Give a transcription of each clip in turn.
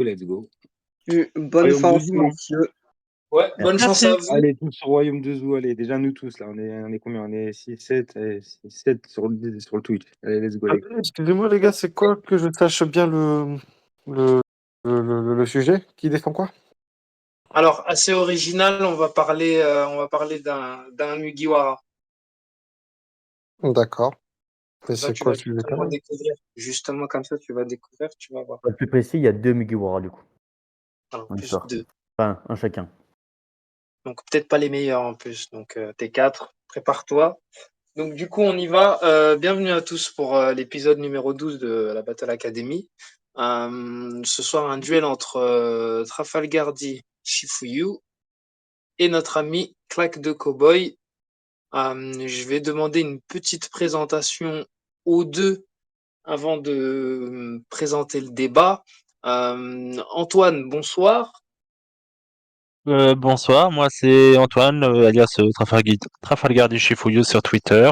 Let's go. Bonne Royaume de force, Zou, hein. messieurs. Ouais, bonne chance à vous. Allez, tous au Royaume de Zou, allez, déjà nous tous, là, on est combien? On est 6-7, allez, 6-7 sur le Twitch. Allez, let's go, les gars. Excusez-moi les gars, c'est quoi que je sache bien le sujet? Qui défend quoi? Alors, assez original, on va parler d'un Mugiwara. D'accord. Et Comme ça, c'est tu quoi vas le sujet justement découvrir. Justement, comme ça, tu vas découvrir, tu vas voir. Pour être plus précis, il y a 2 Mugiwara du coup. Alors, En plus histoire. 2. Enfin, un chacun. Donc, peut-être pas les meilleurs en plus. Donc, t'es 4. Prépare-toi. Donc, du coup, on y va. Bienvenue à tous pour l'épisode numéro 12 de la Battle Academy. Ce soir, un duel entre Trafalgardi Shifuyu et notre ami Claque de Cowboy. Je vais demander une petite présentation aux deux avant de présenter le débat. Antoine, bonsoir. Bonsoir, moi c'est Antoine, alias Trafalgar du Chifuyu sur Twitter.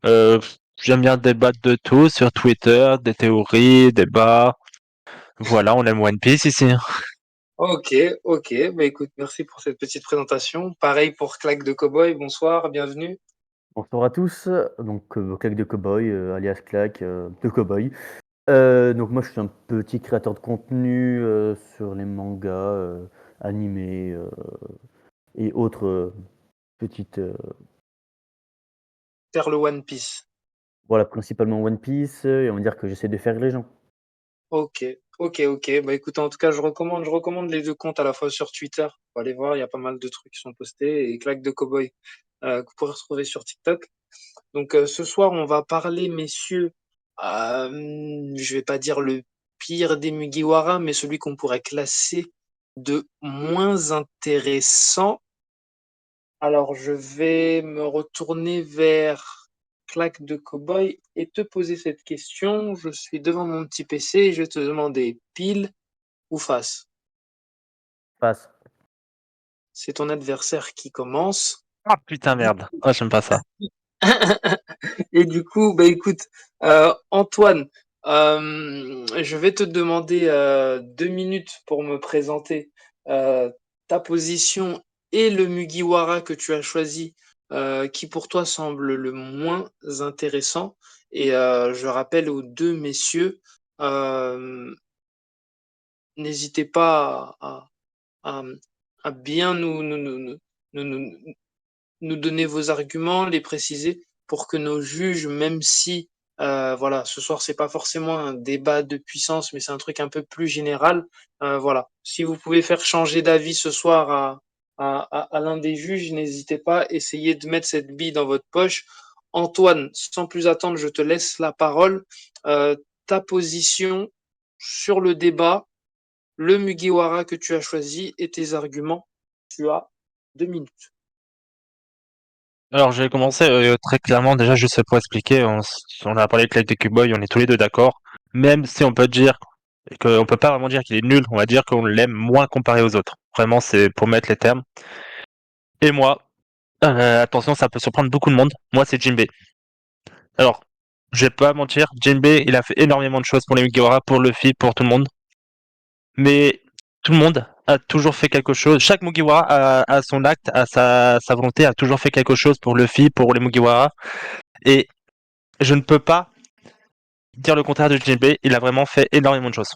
J'aime bien débattre de tout sur Twitter, des théories, débats. Voilà, on aime One Piece ici. Ok. Bah, écoute, merci pour cette petite présentation. Pareil pour Claque de Cowboy, bonsoir, bienvenue. Bonsoir à tous. Donc, Claque de Cowboy, alias Claque de Cowboy. Donc, moi je suis un petit créateur de contenu sur les mangas, animés et autres petites. Faire le One Piece. Voilà, principalement One Piece, et on va dire que j'essaie de faire les gens. Ok. Bah écoute, en tout cas, je recommande les deux comptes à la fois sur Twitter. Faut aller voir, il y a pas mal de trucs qui sont postés. Et Claque de Cowboy, que vous pourrez retrouver sur TikTok. Donc ce soir, on va parler, messieurs, je vais pas dire le pire des Mugiwara, mais celui qu'on pourrait classer de moins intéressant. Alors je vais me retourner vers Claque de Cowboy et te poser cette question. Je suis devant mon petit PC et je vais te demander pile ou face. Passe. C'est ton adversaire qui commence. Ah putain merde, ah j'aime pas ça. Et du coup, bah écoute, Antoine, je vais te demander 2 minutes pour me présenter ta position et le Mugiwara que tu as choisi, qui pour toi semble le moins intéressant. Et je rappelle aux deux messieurs, euh, n'hésitez pas à, à bien nous donner vos arguments, les préciser pour que nos juges, même si voilà, ce soir c'est pas forcément un débat de puissance, mais c'est un truc un peu plus général. Voilà, si vous pouvez faire changer d'avis ce soir à l'un des juges, n'hésitez pas, essayez de mettre cette bille dans votre poche. Antoine, sans plus attendre, je te laisse la parole. Ta position sur le débat, le Mugiwara que tu as choisi et tes arguments. Tu as 2 minutes. Alors je vais commencer très clairement déjà juste pour expliquer, on a parlé de Claque de Cowboy, on est tous les deux d'accord. Même si on peut dire qu'on peut pas vraiment dire qu'il est nul, on va dire qu'on l'aime moins comparé aux autres. Vraiment c'est pour mettre les termes. Et moi, attention ça peut surprendre beaucoup de monde, moi c'est Jinbei. Alors, je vais pas mentir, Jinbei, il a fait énormément de choses pour les Mugiwara, pour Luffy, pour tout le monde. Mais tout le monde a toujours fait quelque chose. Chaque Mugiwara a son acte, a sa volonté, a toujours fait quelque chose pour Luffy, pour les Mugiwara. Et je ne peux pas dire le contraire de Jinbei, il a vraiment fait énormément de choses.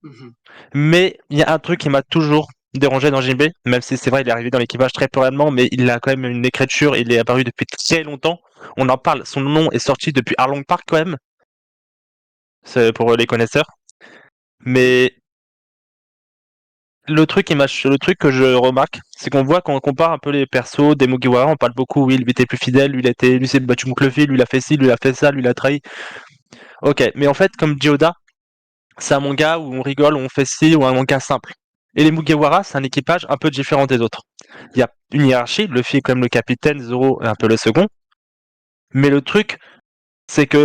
Mhm. Mais il y a un truc qui m'a toujours dérangé dans Jinbei, même si c'est vrai, il est arrivé dans l'équipage très peu rapidement, mais il a quand même une écriture, il est apparu depuis très longtemps. On en parle, son nom est sorti depuis Arlong Park quand même. C'est pour les connaisseurs. Mais le truc que je remarque, c'est qu'on voit quand on compare un peu les persos des Mugiwara, on parle beaucoup, oui, lui était plus fidèle, lui s'est battu contre Luffy, lui il a fait ci, lui il a fait ça, lui il a trahi. Ok, mais en fait, comme dit Oda, c'est un manga où on rigole, où on fait ci, ou un manga simple. Et les Mugiwara, c'est un équipage un peu différent des autres. Il y a une hiérarchie, Luffy est quand même le capitaine, Zoro est un peu le second. Mais le truc, c'est que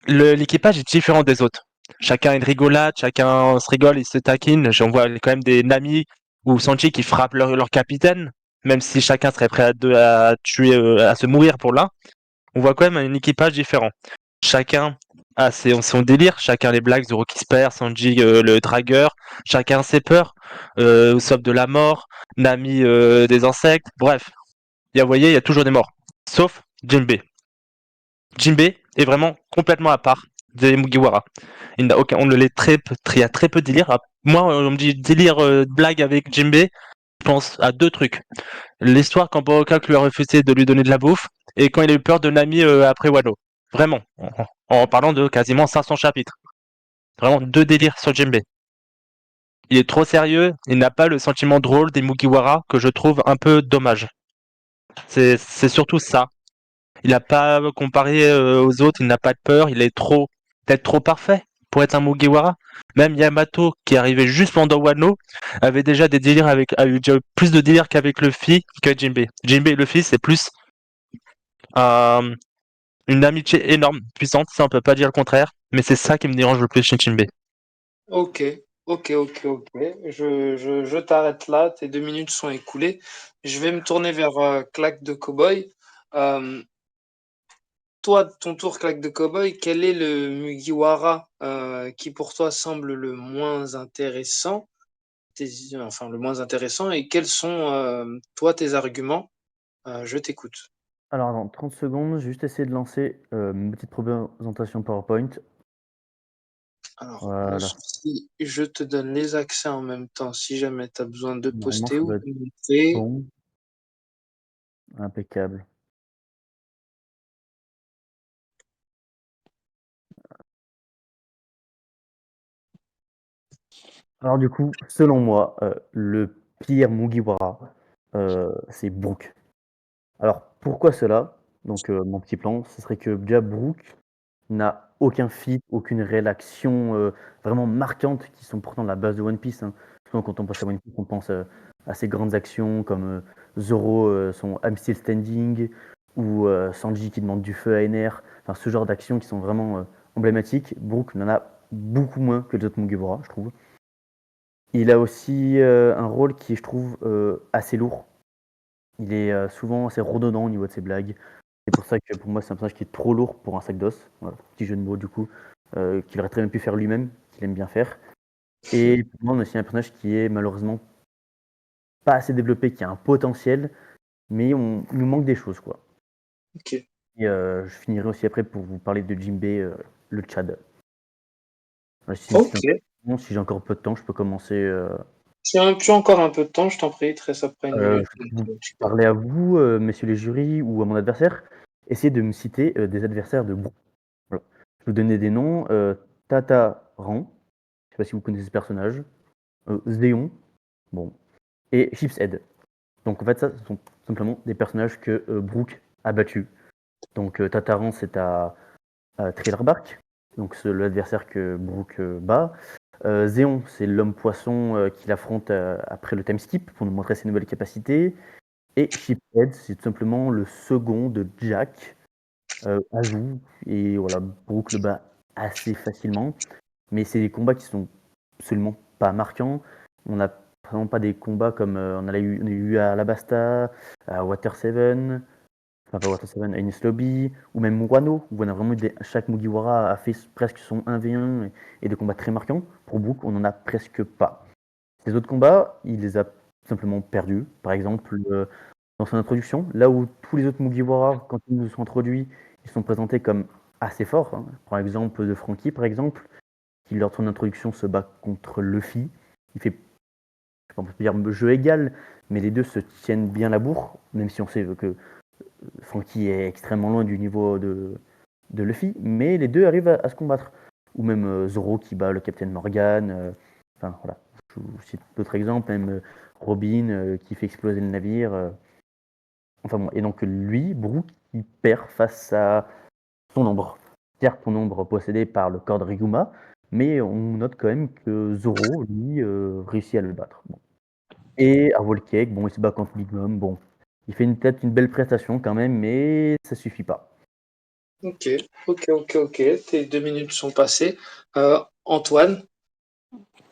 l'équipage est différent des autres. Chacun a une rigolade, chacun se rigole, il se taquine. J'en vois quand même des Nami ou Sanji qui frappent leur capitaine, même si chacun serait prêt à tuer, à se mourir pour l'un. On voit quand même un équipage différent. Chacun c'est son délire. Chacun les blagues, Zoro qui se perd, Sanji le dragueur, chacun ses peurs. Usopp de la mort, Nami des insectes. Bref, vous voyez, il y a toujours des morts. Sauf Jinbe. Jinbe est vraiment complètement à part des Mugiwara. Il n'a aucun, on le il y a très peu de délire. Moi, on me dit délire blague avec Jinbe. Je pense à deux trucs. L'histoire quand Borokak lui a refusé de lui donner de la bouffe et quand il a eu peur de Nami après Wano. Vraiment. En parlant de quasiment 500 chapitres. Vraiment deux délires sur Jinbe. Il est trop sérieux, il n'a pas le sentiment drôle des Mugiwara que je trouve un peu dommage. C'est surtout ça. Il n'a pas comparé aux autres, il n'a pas de peur, il est peut-être trop parfait pour être un Mugiwara. Même Yamato, qui arrivait juste pendant Wano, avait déjà des délires a eu déjà plus de délires qu'avec Luffy que Jinbe. Jinbe et Luffy, c'est plus euh, une amitié énorme, puissante, ça on peut pas dire le contraire, mais c'est ça qui me dérange le plus chez Jinbe. Ok, ok. Je t'arrête là, tes 2 minutes sont écoulées. Je vais me tourner vers Claque de Cowboy. Euh, Toi, de ton tour, Claque de Cowboy, quel est le Mugiwara qui pour toi semble le moins intéressant? Enfin, le moins intéressant, et quels sont, toi, tes arguments? Je t'écoute. Alors, dans 30 secondes, j'ai juste essayé de lancer une petite présentation PowerPoint. Alors, sans Voilà. souci, je te donne les accès en même temps si jamais tu as besoin de Normalement, poster ça ou doit de être montrer. bon. Impeccable. Alors, du coup, selon moi, le pire Mugiwara, c'est Brook. Alors, pourquoi cela? Donc, mon petit plan, ce serait que déjà Brook n'a aucun feat, aucune réelle action vraiment marquante qui sont pourtant la base de One Piece, hein. Souvent, quand on pense à One Piece, on pense à ces grandes actions comme Zoro, son I'm Still Standing, ou Sanji qui demande du feu à Ener. Enfin, ce genre d'actions qui sont vraiment emblématiques. Brook n'en a beaucoup moins que les autres Mugiwara, je trouve. Il a aussi un rôle qui est, je trouve, assez lourd. Il est souvent assez redondant au niveau de ses blagues. C'est pour ça que pour moi, c'est un personnage qui est trop lourd pour un sac d'os. Voilà, petit jeu de mots du coup, qu'il aurait très bien pu faire lui-même, qu'il aime bien faire. Et pour moi, on a aussi un personnage qui est malheureusement pas assez développé, qui a un potentiel, mais il nous manque des choses, quoi. Ok. Et je finirai aussi après pour vous parler de Jinbe, le Tchad. Ok. Si j'ai encore peu de temps, je peux commencer. Tu as encore un peu de temps, je t'en prie, très après une minute. Je vais vous parler à vous, messieurs les jurys, ou à mon adversaire. Essayez de me citer des adversaires de Brooke. Voilà. Je vais vous donner des noms. Tata Ran, je sais pas si vous connaissez ce personnage. Zéon, bon, et Chipshead. Donc en fait, ça, ce sont simplement des personnages que Brook a battus. Donc Tataran, c'est à Thriller Bark, donc c'est l'adversaire que Brook bat. Zéon, c'est l'homme poisson qu'il affronte après le time skip pour nous montrer ses nouvelles capacités. Et Chiphead, c'est tout simplement le second de Jack, Azou. Et voilà, Brook le bat assez facilement. Mais c'est des combats qui sont absolument pas marquants. On n'a vraiment pas des combats comme on a eu à Alabasta, à Water 7, enfin pas Water 7, à Ines Lobby, ou même Wano, où on a vraiment chaque Mugiwara a fait presque son 1v1 et des combats très marquants. Pour Brook, on n'en a presque pas. Ces autres combats, il les a simplement perdus. Par exemple, dans son introduction, là où tous les autres Mugiwara, quand ils nous sont introduits, ils sont présentés comme assez forts, hein. Par exemple, de Frankie, par exemple, qui lors de son introduction se bat contre Luffy. Il fait, on peut dire jeu égal, mais les deux se tiennent bien la bourre, même si on sait que Frankie est extrêmement loin du niveau de Luffy, mais les deux arrivent à se combattre. Ou même Zoro qui bat le Captain Morgan. Enfin voilà, je vous cite d'autres exemples, même Robin qui fait exploser le navire. Enfin bon, et donc lui, Brook, il perd face à son ombre. Certes, son ombre possédé par le corps de Riguma, mais on note quand même que Zoro, lui, réussit à le battre. Bon. Et à Whole Cake, bon, il se bat contre Big Mom, bon. Il fait peut-être une belle prestation quand même, mais ça suffit pas. Ok. Tes 2 minutes sont passées. Antoine,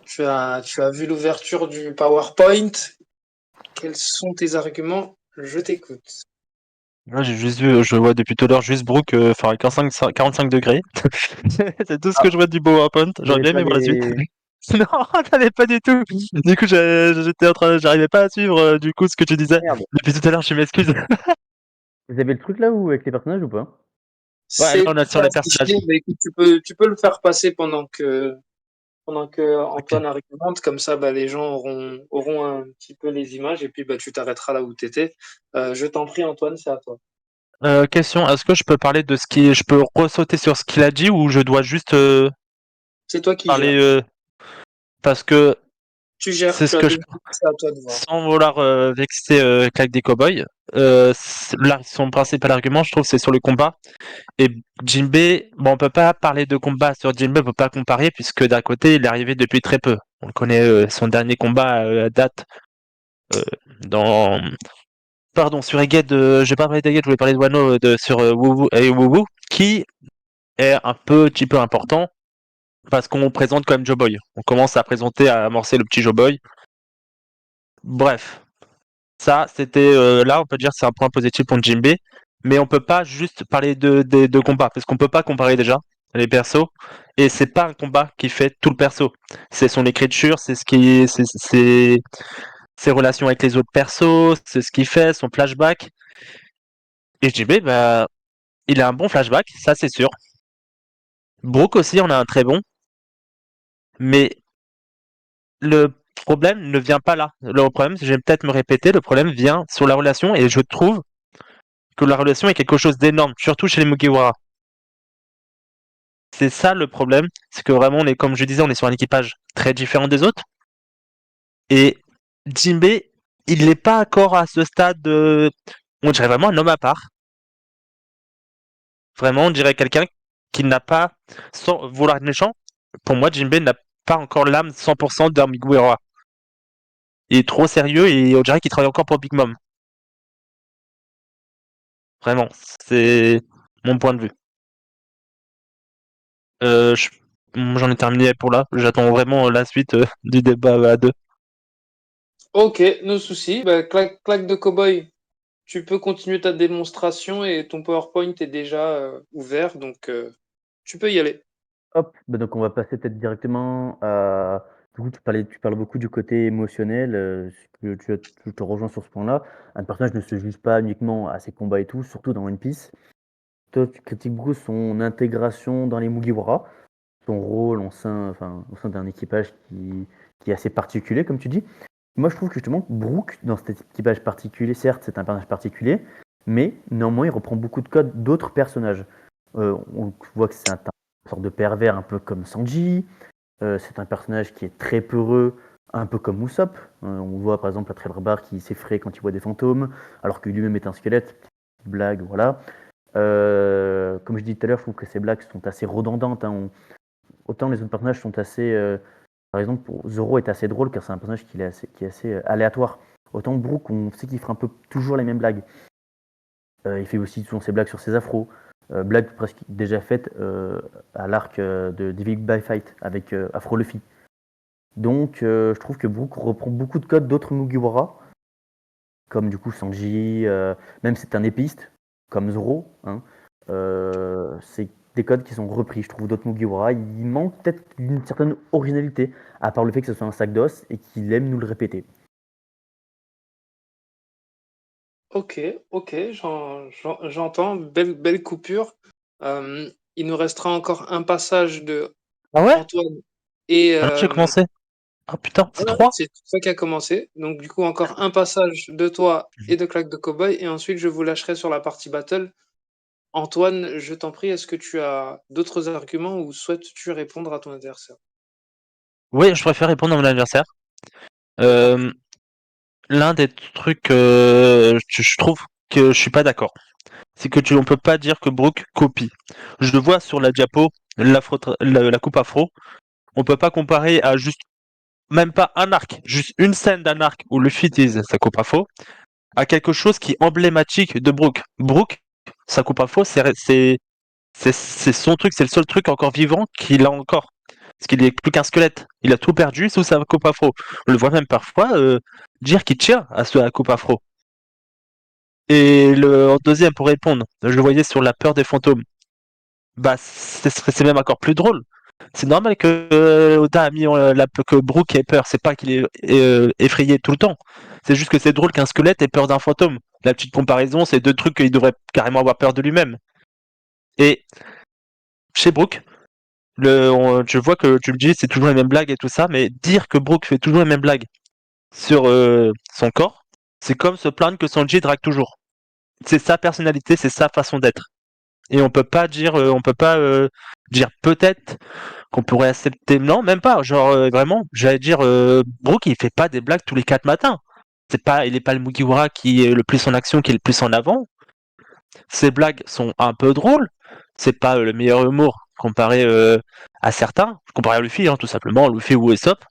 tu as vu l'ouverture du PowerPoint. Quels sont tes arguments? Je t'écoute. Moi, j'ai juste vu, je vois depuis tout à l'heure juste Brooke faire un 45 degrés. C'est tout ce que je vois du PowerPoint. J'aurais J'avais bien pas aimé voir la suite. les. Non, t'avais pas du tout. Du coup, j'arrivais pas à suivre du coup ce que tu disais. Merde. Depuis tout à l'heure, je m'excuse. Vous avez le truc là où avec les personnages ou pas? Ouais, là, C'est on a sur pas les personnages. affiché, mais écoute, tu peux le faire passer pendant que Ok. Antoine argumente, comme ça, bah, les gens auront un petit peu les images et puis bah, tu t'arrêteras là où tu étais. Je t'en prie, Antoine, c'est à toi. Question, est-ce que je peux parler de ce qui... Je peux ressauter sur ce qu'il a dit ou je dois juste C'est toi qui gères. parler... parce que Tu gères, c'est ce tu as que je... 2 minutes, c'est à toi de voir. Sans vouloir vexer Claque des Cowboys, là, son principal argument, je trouve, c'est sur le combat. Et Jinbei, bon, on peut pas parler de combat sur Jinbei, on peut pas comparer, puisque d'un côté, il est arrivé depuis très peu. On le connaît, son dernier combat date euh, dans... Pardon, sur Egghead, je vais pas parler d'Egghead, je voulais parler de Wano sur Wuwu et Wuwu, qui est un petit peu important, parce qu'on présente quand même Joe Boy. On commence à présenter, à amorcer le petit Joe Boy. Bref, ça, c'était là, on peut dire que c'est un point positif pour Jinbei, mais on peut pas juste parler de combat, parce qu'on peut pas comparer déjà les persos, et c'est pas un combat qui fait tout le perso. C'est son écriture, c'est ce qui, c'est ses relations avec les autres persos, c'est ce qu'il fait, son flashback. Et Jinbei, bah, il a un bon flashback, ça c'est sûr. Brook aussi en a un très bon, mais le problème ne vient pas là. Le problème, je vais peut-être me répéter, le problème vient sur la relation, et je trouve que la relation est quelque chose d'énorme, surtout chez les Mugiwara. C'est ça le problème, c'est que vraiment, on est, comme je disais, on est sur un équipage très différent des autres. Et Jinbei, il n'est pas encore à ce stade de... On dirait vraiment un homme à part. Vraiment, on dirait quelqu'un qui n'a pas, sans vouloir être méchant, pour moi, Jinbei n'a pas encore l'âme 100% d'un Mugiwara. Il est trop sérieux et on dirait qu'il travaille encore pour Big Mom. Vraiment, c'est mon point de vue. Euh, je- J'en ai terminé pour là. J'attends vraiment la suite du débat à deux. Ok, no souci. Bah, claque de cow-boy, tu peux continuer ta démonstration et ton PowerPoint est déjà ouvert, donc tu peux y aller. Hop, bah donc on va passer peut-être directement à. Du coup, tu parles beaucoup du côté émotionnel. Je te rejoins sur ce point-là. Un personnage ne se juge pas uniquement à ses combats et tout, surtout dans One Piece. Toi, tu critiques beaucoup son intégration dans les Mugiwara, son rôle au sein d'un équipage qui est assez particulier, comme tu dis. Moi, je trouve que justement, Brook, dans cet équipage particulier, certes, c'est un personnage particulier, mais néanmoins, il reprend beaucoup de codes d'autres personnages. On voit que c'est une sorte de pervers, un peu comme Sanji. C'est un personnage qui est très peureux, un peu comme Usopp. On voit par exemple la Trevor Bar qui s'effraie quand il voit des fantômes, alors que lui-même est un squelette. Blague, voilà. Comme je disais tout à l'heure, je trouve que ces blagues sont assez redondantes. Hein. Autant les autres personnages sont assez. Par exemple, Zoro est assez drôle car c'est un personnage qui est assez aléatoire. Autant Brook, on sait qu'il fera un peu toujours les mêmes blagues. Il fait aussi souvent ses blagues sur ses afros. Blagues presque déjà faites à l'arc de Big Bad Fight avec Afro Luffy. Donc je trouve que Brook reprend beaucoup de codes d'autres Mugiwara, comme du coup Sanji, même c'est un épiste, comme Zoro. Hein. C'est des codes qui sont repris, je trouve, d'autres Mugiwara. Il manque peut-être une certaine originalité, à part le fait que ce soit un sac d'os et qu'il aime nous le répéter. Ok, ok, j'entends. Belle coupure. Il nous restera encore un passage de Ah ouais? Antoine et Ah non, j'ai commencé. Ah putain, c'est voilà, 3. c'est toi qui a commencé. Donc du coup encore un passage de toi et de Claque de Cowboy et ensuite je vous lâcherai sur la partie battle. Antoine, je t'en prie, est-ce que tu as d'autres arguments ou souhaites-tu répondre à ton adversaire? Oui, je préfère répondre à mon adversaire. D'accord. Euh, L'un des trucs que je trouve que je suis pas d'accord, c'est que on peut pas dire que Brook copie. Je le vois sur la diapo, la coupe afro. On peut pas comparer à juste même pas un arc, juste une scène d'un arc où Luffy utilise sa coupe afro à quelque chose qui est emblématique de Brook. Brook, sa coupe afro, c'est son truc, c'est le seul truc encore vivant qu'il a encore. Parce qu'il est plus qu'un squelette. Il a tout perdu sous sa coupe afro. On le voit même parfois dire qu'il tient à la coupe afro. Et en deuxième, pour répondre, je le voyais sur la peur des fantômes. Bah, c'est même encore plus drôle. C'est normal que Oda a mis que Brook ait peur. C'est pas qu'il est effrayé tout le temps. C'est juste que c'est drôle qu'un squelette ait peur d'un fantôme. La petite comparaison, c'est deux trucs qu'il devrait carrément avoir peur de lui-même. Et chez Brook, je vois que tu me dis c'est toujours les mêmes blagues et tout ça, mais dire que Brook fait toujours les mêmes blagues sur son corps, c'est comme se plaindre que Sanji drague toujours. C'est sa personnalité, c'est sa façon d'être. Et on peut pas dire peut-être qu'on pourrait accepter. Non, même pas. Genre vraiment, j'allais dire Brook, il fait pas des blagues tous les 4 matins. Il est pas le Mugiwara qui est le plus en action, qui est le plus en avant. Ses blagues sont un peu drôles. C'est pas le meilleur humour comparé à certains, comparé à Luffy, hein, tout simplement, Luffy ou Usopp.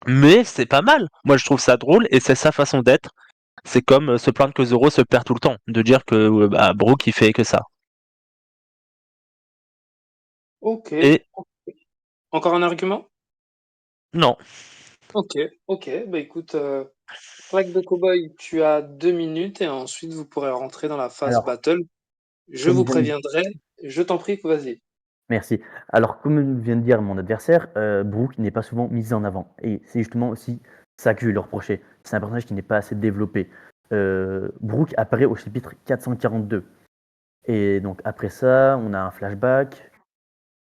Mais c'est pas mal. Moi, je trouve ça drôle et c'est sa façon d'être. C'est comme se plaindre que Zoro se perd tout le temps, de dire que Brook il fait que ça. Ok. Et Encore un argument? non. Ok, ok. Bah écoute, Flag de Cowboy, tu as 2 minutes et ensuite vous pourrez rentrer dans la phase Alors, battle. Je comme vous vient de- préviendrai. Je t'en prie, vas-y. Merci. Alors, comme vient de dire mon adversaire, Brook n'est pas souvent mis en avant. Et c'est justement aussi ça que je vais lui reprocher. C'est un personnage qui n'est pas assez développé. Brook apparaît au chapitre 442. Et donc, après ça, on a un flashback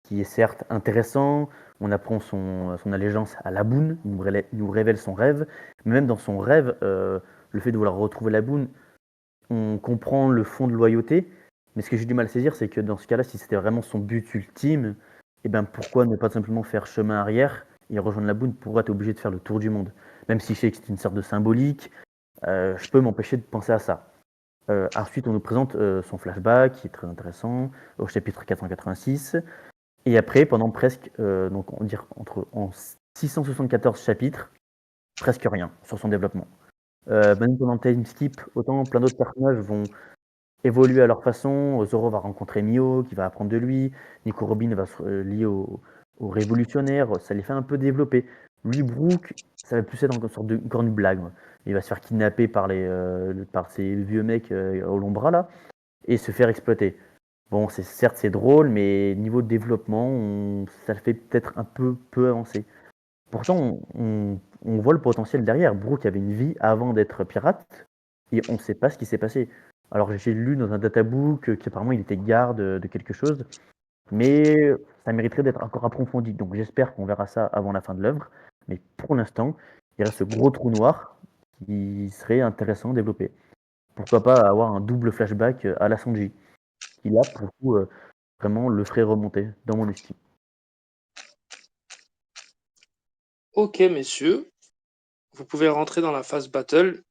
qui est certes intéressant. On apprend son allégeance à Laboon. Il nous révèle son rêve. Mais même dans son rêve, le fait de vouloir retrouver Laboon, on comprend le fond de loyauté. Mais ce que j'ai du mal à saisir, c'est que dans ce cas-là, si c'était vraiment son but ultime, eh ben pourquoi ne pas simplement faire chemin arrière et rejoindre la Boune? Pourquoi être obligé de faire le tour du monde? Même si je sais que c'est une sorte de symbolique, je peux m'empêcher de penser à ça. Ensuite, on nous présente son flashback, qui est très intéressant, au chapitre 486. Et après, pendant presque, donc on dire en 674 chapitres, presque rien sur son développement. Même pendant Time Skip, autant plein d'autres personnages vont évoluer à leur façon. Zoro va rencontrer Mio, qui va apprendre de lui. Nico Robin va se lier aux révolutionnaires. Ça les fait un peu développer. Lui, Brook, ça va plus être une sorte de grande blague. Il va se faire kidnapper par ces vieux mecs au long bras là et se faire exploiter. Bon, certes c'est drôle, mais niveau de développement, ça le fait peut-être un peu avancer. Pourtant, on voit le potentiel derrière. Brook avait une vie avant d'être pirate et on ne sait pas ce qui s'est passé. Alors j'ai lu dans un databook qu'apparemment il était garde de quelque chose, mais ça mériterait d'être encore approfondi. Donc j'espère qu'on verra ça avant la fin de l'œuvre. Mais pour l'instant, il reste ce gros trou noir qui serait intéressant à développer. Pourquoi pas avoir un double flashback à la Sanji, qui là, pour le coup, vraiment le ferait remonter dans mon estime. Ok, messieurs, vous pouvez rentrer dans la phase battle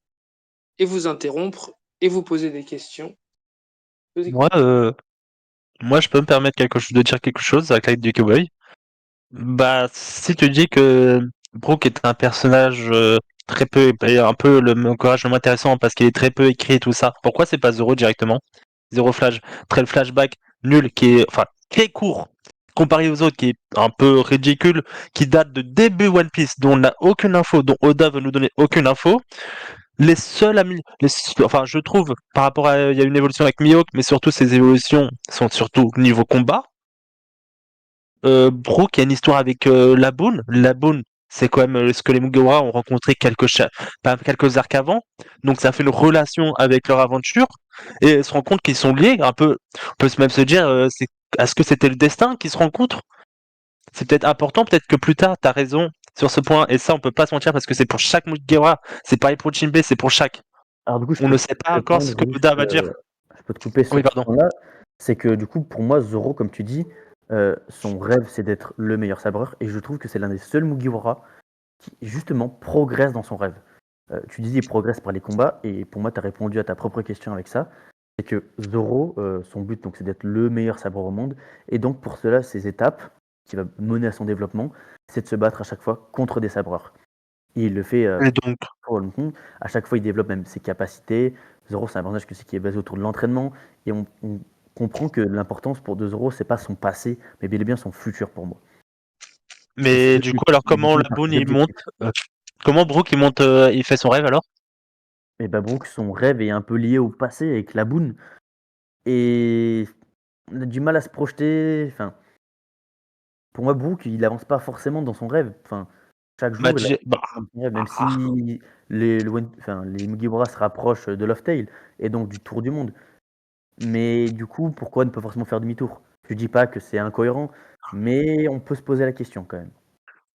et vous interrompre et vous poser des questions. Je vous écoute. Moi, je peux me permettre de dire quelque chose avec l'aide du cowboy. Bah, si tu dis que Brook est un personnage très peu, et un peu le courage le moins intéressant parce qu'il est très peu écrit et tout ça, pourquoi c'est pas Zoro directement? Zéro flash, très le flashback nul qui est, enfin, très court comparé aux autres, qui est un peu ridicule, qui date de début One Piece, dont on n'a aucune info, dont Oda veut nous donner aucune info. Les seuls amis, enfin, je trouve, par rapport à, il y a une évolution avec Mihawk, mais surtout ces évolutions sont surtout niveau combat. Brook, il y a une histoire avec Laboon. Laboon, c'est quand même ce que les Mugiwara ont rencontré pas quelques arcs avant. Donc ça fait une relation avec leur aventure. Et se rend compte qu'ils sont liés. Un peu, on peut même se dire, est-ce que c'était le destin qu'ils se rencontrent? C'est peut-être important, peut-être que plus tard, tu as raison sur ce point. Et ça, on peut pas se mentir parce que c'est pour chaque Mugiwara. C'est pareil pour Jinbei, c'est pour chaque. Alors du coup, je On peux ne te sait pas encore ce répondre que juste, Oda va dire. je peux te couper Oui, sur ce pardon. point-là. C'est que du coup, pour moi, Zoro, comme tu dis, son rêve, c'est d'être le meilleur sabreur. Et je trouve que c'est l'un des seuls Mugiwara qui, justement, progresse dans son rêve. Tu dis, il progresse par les combats. Et pour moi, tu as répondu à ta propre question avec ça. C'est que Zoro, son but, donc, c'est d'être le meilleur sabreur au monde. Et donc, pour cela, ses étapes, qui va mener à son développement, c'est de se battre à chaque fois contre des sabreurs. Et il le fait Et donc, à chaque fois, il développe même ses capacités. Zoro, c'est un personnage qui est basé autour de l'entraînement. Et on comprend que l'importance pour de Zoro, c'est pas son passé, mais bel et bien son futur pour moi. mais du coup, alors comment C'est Laboon il monte objectif. comment Brook il monte, il fait son rêve alors? Et bah, Brooke, son rêve est un peu lié au passé avec la boune et on a du mal à se projeter. Enfin, pour moi, Brooke, il avance pas forcément dans son rêve. Enfin, chaque Bah, jour, il bah, avance dans son rêve, même ah, si les Mugiwara se rapprochent de Lost Tale et donc du tour du monde. Mais du coup, pourquoi ne pas forcément faire demi-tour? Je dis pas que c'est incohérent, mais on peut se poser la question quand même.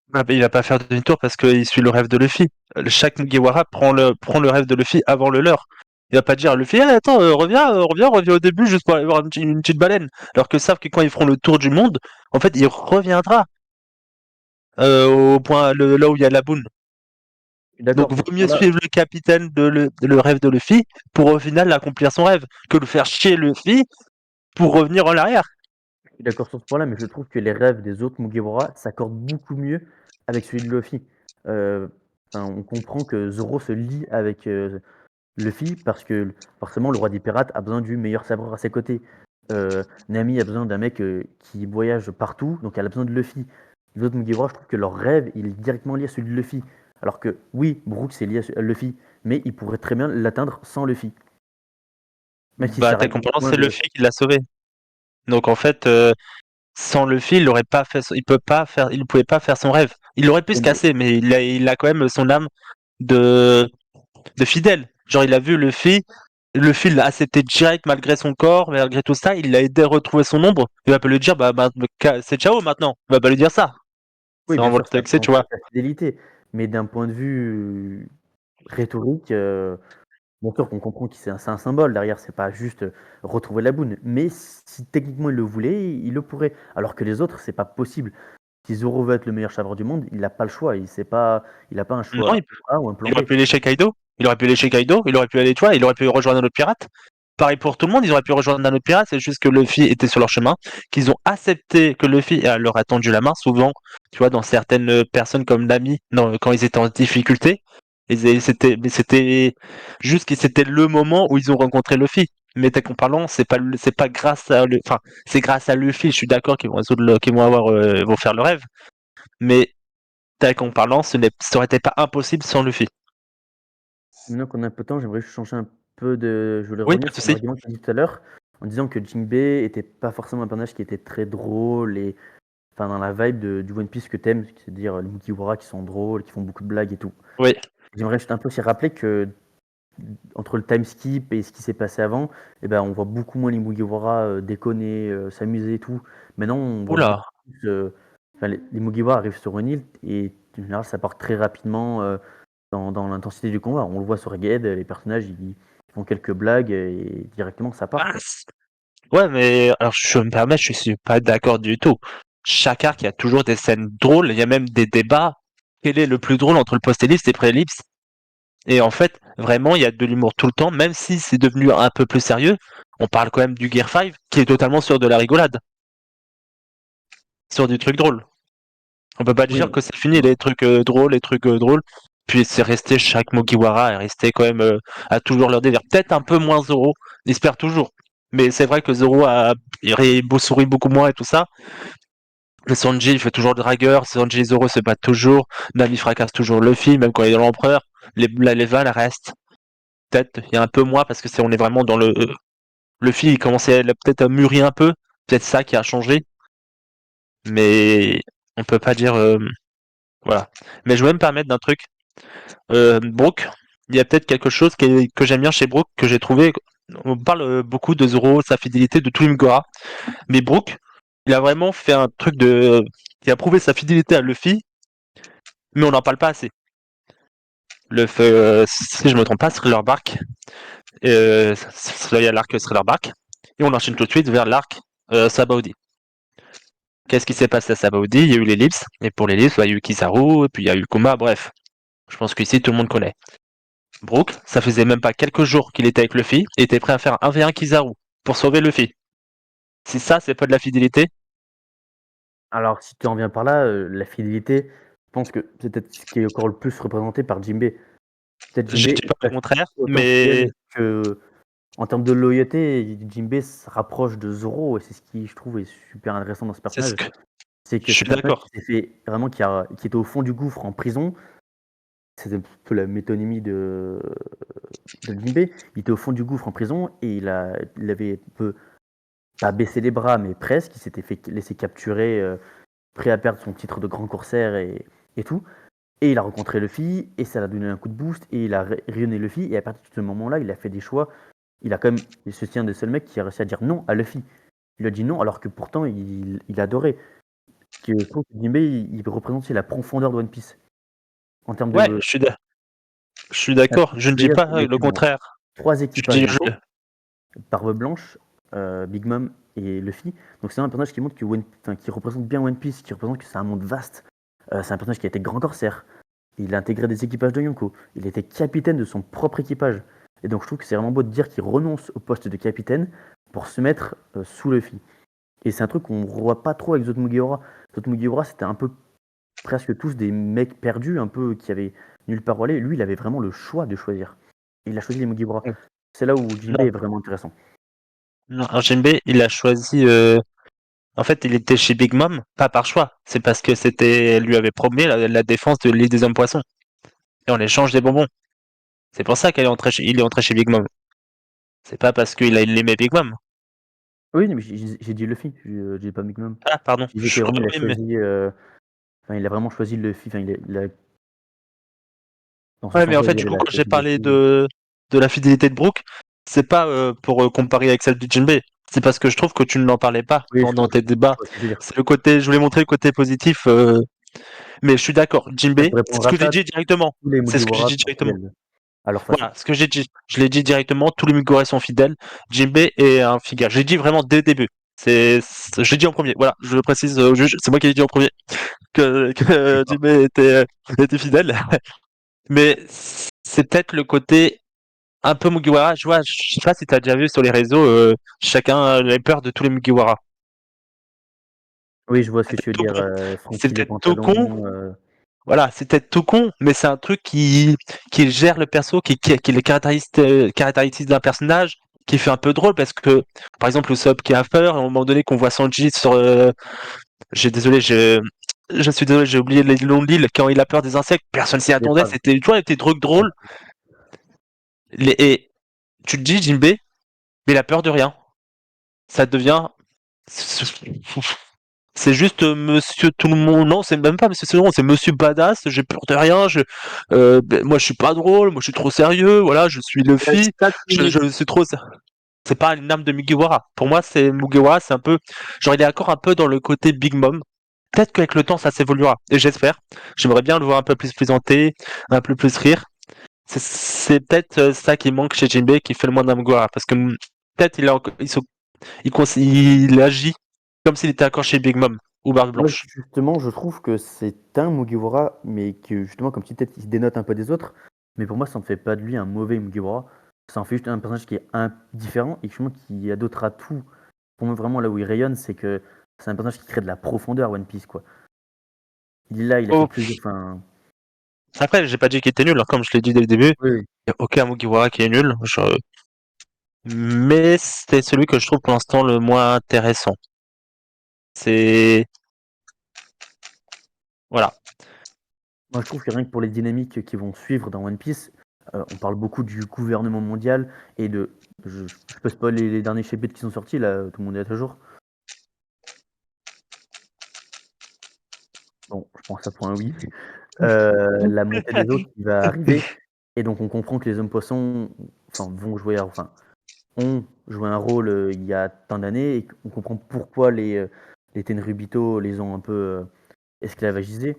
bah, il va pas faire demi-tour parce qu'il suit le rêve de Luffy. Chaque Mugiwara prend le rêve de Luffy avant le leur. Il va pas dire à Luffy, eh, attends, reviens au début juste pour aller voir une petite baleine. Alors que savent que quand ils feront le tour du monde, en fait, il reviendra au point là où il y a la boune. Je suis d'accord Donc, sur vaut ce mieux point-là. suivre le capitaine le rêve de Luffy pour au final accomplir son rêve que de faire chier Luffy pour revenir en arrière. Je suis d'accord sur ce point-là, mais je trouve que les rêves des autres Mugiwara s'accordent beaucoup mieux avec celui de Luffy. Heu, on comprend que Zoro se lie avec, Luffy parce que forcément le roi des pirates a besoin du meilleur sabreur à ses côtés. Nami a besoin d'un mec, qui voyage partout, donc elle a besoin de Luffy. Les autres Mugiwara, je trouve que leur rêve, il est directement lié à celui de Luffy. Alors que oui, Brooks est lié à Luffy, mais il pourrait très bien l'atteindre sans Luffy. Même si Bah, ça t'as reste compris, loin c'est de Luffy qui l'a sauvé. Donc, en fait, sans Luffy, il aurait pas fait, il pouvait pas faire son rêve. Il aurait pu se casser, mais il a quand même son âme de, de fidèle. Genre, il a vu Luffy l'a accepté direct malgré son corps, malgré tout ça, il l'a aidé à retrouver son ombre. Il va pas lui dire, bah, c'est ciao maintenant. Il va pas lui dire ça. Oui, C'est bien vraiment sûr, le ça texte, tu vois. sa fidélité, mais d'un point de vue rhétorique, bien sûr qu'on comprend que c'est un symbole derrière, c'est pas juste, retrouver la boune, mais si techniquement il le voulait, il le pourrait. Alors que les autres, c'est pas possible. Si Zoro veut être le meilleur sabreur du monde, il a pas le choix, il a pas un Non, choix A ou un plan il aurait B. pu aller chez Kaido. Il aurait pu aller chez Kaido. Il aurait pu aller, tu vois, il aurait pu rejoindre un autre pirate. Pareil pour tout le monde, ils auraient pu rejoindre un autre pirate. C'est juste que Luffy était sur leur chemin, qu'ils ont accepté que Luffy leur a tendu la main. Souvent, tu vois, dans certaines personnes comme Nami, quand ils étaient en difficulté, mais c'était juste que c'était le moment où ils ont rencontré Luffy. Mais t'es qu'en parlant, c'est pas grâce à, enfin, c'est grâce à Luffy. Je suis d'accord qu'ils vont vont faire le rêve. Mais tel qu'en parlant, ça aurait été pas impossible sans Luffy. Maintenant qu'on a un peu de temps, j'aimerais juste changer un peu je voulais Oui, pas revenir de sur souci. l'argument que tu as dit tout à l'heure, en disant que Jinbei était pas forcément un personnage qui était très drôle et enfin dans la vibe du One Piece que t'aimes, c'est-à-dire les Mugiwara qui sont drôles, qui font beaucoup de blagues et tout. Oui. J'aimerais juste un peu aussi rappeler que entre le time skip et ce qui s'est passé avant, eh ben, on voit beaucoup moins les Mugiwara déconner, s'amuser et tout. Maintenant, on voit beaucoup Oula. plus. Enfin, les Mugiwara arrivent sur une île et en général, ça part très rapidement dans l'intensité du combat. On le voit sur Ged, les personnages ils font quelques blagues et directement ça part, Ah, quoi. ouais, mais alors je me permets, je suis pas d'accord du tout. Chaque arc, il y a toujours des scènes drôles, il y a même des débats. Quel est le plus drôle entre le post-ellipse et pré-ellipse? Et en fait, vraiment, il y a de l'humour tout le temps, même si c'est devenu un peu plus sérieux. On parle quand même du Gear 5, qui est totalement sur de la rigolade, sur du truc drôle. On peut pas Oui, dire que c'est fini, les trucs drôles. Puis c'est resté, chaque Mugiwara est resté quand même à toujours leur délire. Peut-être un peu moins Zoro, j'espère toujours. Mais c'est vrai que il sourit beaucoup moins et tout ça. Le Sanji, il fait toujours le dragueur. Sanji et Zoro se battent toujours. Nami fracasse toujours Luffy, même quand il est dans l'empereur. Les vannes restent. Peut-être, il y a un peu moins parce que on est vraiment dans le. Luffy, il commençait peut-être à mûrir un peu. Peut-être ça qui a changé. Mais on peut pas dire. Voilà. Mais je vais me permettre d'un truc. Brook, il y a peut-être quelque chose que j'aime bien chez Brook, que j'ai trouvé. On parle beaucoup de Zoro, sa fidélité, de tout Imgora. Mais Brook, il a vraiment fait un truc de. Il a prouvé sa fidélité à Luffy, mais on n'en parle pas assez. Si je me trompe pas, Thriller Bark. Il y a l'arc Thriller Bark. Et on enchaîne tout de suite vers l'arc Sabaody. Qu'est-ce qui s'est passé à Sabaody? Il y a eu l'ellipse. Et pour l'ellipse, il y a eu Kizaru, et puis il y a eu Kuma, bref. Je pense qu'ici, tout le monde connaît. Brook, ça faisait même pas quelques jours qu'il était avec Luffy et était prêt à faire un 1v1 Kizaru pour sauver Luffy. Si ça, c'est pas de la fidélité, alors si tu en viens par là, la fidélité, je pense que c'est peut-être ce qui est encore le plus représenté par Jinbei. Peut-être je Jinbei dis est pas pas le contraire, autant mais fidèle que en termes de loyauté, Jinbei se rapproche de Zoro et c'est ce qui, je trouve, est super intéressant dans ce c'est ce personnage. que C'est je que c'est suis un personnage d'accord. qui s'est fait vraiment qui était au fond du gouffre en prison c'est un peu la métonymie de Jinbei. Il était au fond du gouffre en prison et il avait un peu, pas baissé les bras, mais presque. Il s'était fait laisser capturer, prêt à perdre son titre de grand corsaire et tout. Et il a rencontré Luffy et ça l'a donné un coup de boost et il a rayonné Luffy. Et à partir de ce moment-là, il a fait des choix. Il a quand même, c'est un des seuls mecs qui a réussi à dire non à Luffy. Il a dit non alors que pourtant il adorait. Je trouve que Jinbei, il représente aussi la profondeur de One Piece en termes Ouais, de. je suis d'accord. Je ne dis pas Il a le été dans contraire. 3 Je équipages dis, de l'eau, Barbe Blanche, Big Mom et Luffy. Donc c'est un personnage qui montre qui représente bien One Piece, qui représente que c'est un monde vaste. C'est un personnage qui a été grand corsaire. Il a intégré des équipages de Yonko. Il était capitaine de son propre équipage. Et donc je trouve que c'est vraiment beau de dire qu'il renonce au poste de capitaine pour se mettre sous Luffy. Et c'est un truc qu'on ne voit pas trop avec Zod Mugiwara. Zod Mugiwara, c'était un peu presque tous des mecs perdus, un peu qui avaient nulle part où aller. Lui, il avait vraiment le choix de choisir. Il a choisi les Mugiwara. Mm. C'est là où Jinbei non, est vraiment intéressant. non, Jinbei, il a choisi. En fait, il était chez Big Mom, pas par choix. C'est parce que elle lui avait promis la défense de l'île des hommes poissons. Et en échange des bonbons. C'est pour ça il est entré chez Big Mom. C'est pas parce il aimait Big Mom. Oui, mais j'ai dit Luffy, j'ai dit pas Big Mom. Ah, pardon. Je disais que vraiment, il a Oui, mais... choisi. Il a vraiment choisi Luffy. Dans ce Ouais, mais en sens-là, fait, du il coup, a quand j'ai choisi parlé Luffy. de la fidélité de Brooke, c'est pas pour comparer avec celle de Jinbei. C'est parce que je trouve que tu ne l'en parlais pas Oui, pendant tes débats. je vois ce que tu veux dire. C'est le côté, je voulais montrer le côté positif. Mais je suis d'accord. Ouais, Jinbei, pour c'est répondre ce à que j'ai ça, dit directement. tous les C'est ce que j'ai Mugiwara dit sont directement. fidèles à leur façon. Voilà, ce que j'ai dit. Je l'ai dit directement. Tous les Mugiwara sont fidèles. Jinbei est un figure. J'ai dit vraiment dès le début. J'ai dit en premier. Voilà, je le précise au juge. C'est moi qui ai dit en premier que D'accord. Jinbei était fidèle. Mais c'est peut-être le côté un peu Mugiwara. Je sais pas si tu as déjà vu sur les réseaux, chacun a peur de tous les Mugiwara. Oui, je vois ce C'est que tu peut-être veux tout dire. con. C'est Francky les peut-être tout con. pantalons. Voilà, c'est peut-être tout con, mais c'est un truc qui gère le perso, qui le caractérise d'un personnage, qui fait un peu drôle parce que, par exemple, Usopp qui a peur, à un moment donné qu'on voit Sanji sur. Je suis désolé, j'ai oublié les noms de l'île, quand il a peur des insectes, personne s'y Les attendait, phrases. c'était, tu vois, des trucs drôles. Et tu te dis, Jinbei, mais il a peur de rien. Ça devient. C'est juste monsieur tout le monde. Non, c'est même pas monsieur tout le monde, c'est monsieur badass, j'ai peur de rien, moi je suis pas drôle, moi je suis trop sérieux, voilà, je suis Il a dit Luffy, 4 minutes. je suis trop. C'est pas une âme de Mugiwara. Pour moi, c'est Mugiwara, c'est un peu. Genre, il est encore un peu dans le côté Big Mom. Peut-être qu'avec le temps, ça s'évoluera. Et j'espère. J'aimerais bien le voir un peu plus plaisanter, un peu plus rire. C'est peut-être ça qui manque chez Jinbei qui fait le moins d'un Mugiwara. Parce que peut-être il agit comme s'il était encore chez Big Mom ou Barbe Moi, Blanche. justement, je trouve que c'est un Mugiwara, mais que justement, comme tu dis, peut-être il se dénote un peu des autres. Mais pour moi, ça ne fait pas de lui un mauvais Mugiwara. Ça en fait juste un personnage qui est différent et justement qui a d'autres atouts. Pour moi, vraiment, là où il rayonne, c'est que c'est un personnage qui crée de la profondeur, One Piece, quoi. Il est là, il a fait Oh, plusieurs. Enfin, après, j'ai pas dit qu'il était nul, hein, comme je l'ai dit dès le début. oui, oui. Il n'y a aucun Mugiwara qui est nul. Mais c'est celui que je trouve pour l'instant le moins intéressant. C'est. Voilà. Moi, je trouve que rien que pour les dynamiques qui vont suivre dans One Piece, on parle beaucoup du gouvernement mondial et de. Je peux spoiler les derniers chapitres qui sont sortis, là, tout le monde est à jour. Bon, je pense que ça pour un oui. La montée des eaux qui va arriver. Et donc, on comprend que les hommes poissons ont joué un rôle il y a tant d'années. Et on comprend pourquoi les Tenryubito les ont un peu esclavagisés.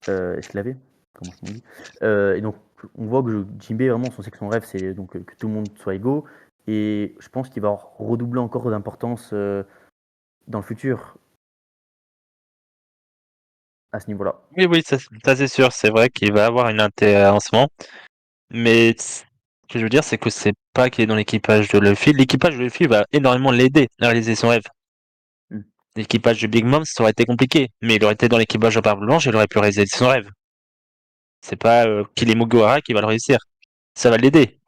Esclavés, comment on dit. Et donc, on voit que Jinbei, vraiment, son rêve, c'est donc que tout le monde soit égaux. Et je pense qu'il va redoubler encore d'importance dans le futur à ce niveau-là. Oui, oui, ça c'est sûr. C'est vrai qu'il va avoir une intérêt en ce moment. Mais ce que je veux dire, c'est que c'est pas qu'il est dans l'équipage de Luffy. L'équipage de Luffy va énormément l'aider à réaliser son rêve. Mm. L'équipage de Big Mom, ça aurait été compliqué. Mais il aurait été dans l'équipage de Barbe Blanche et il aurait pu réaliser son rêve. C'est pas qu'il est Mugiwara qui va le réussir. Ça va l'aider.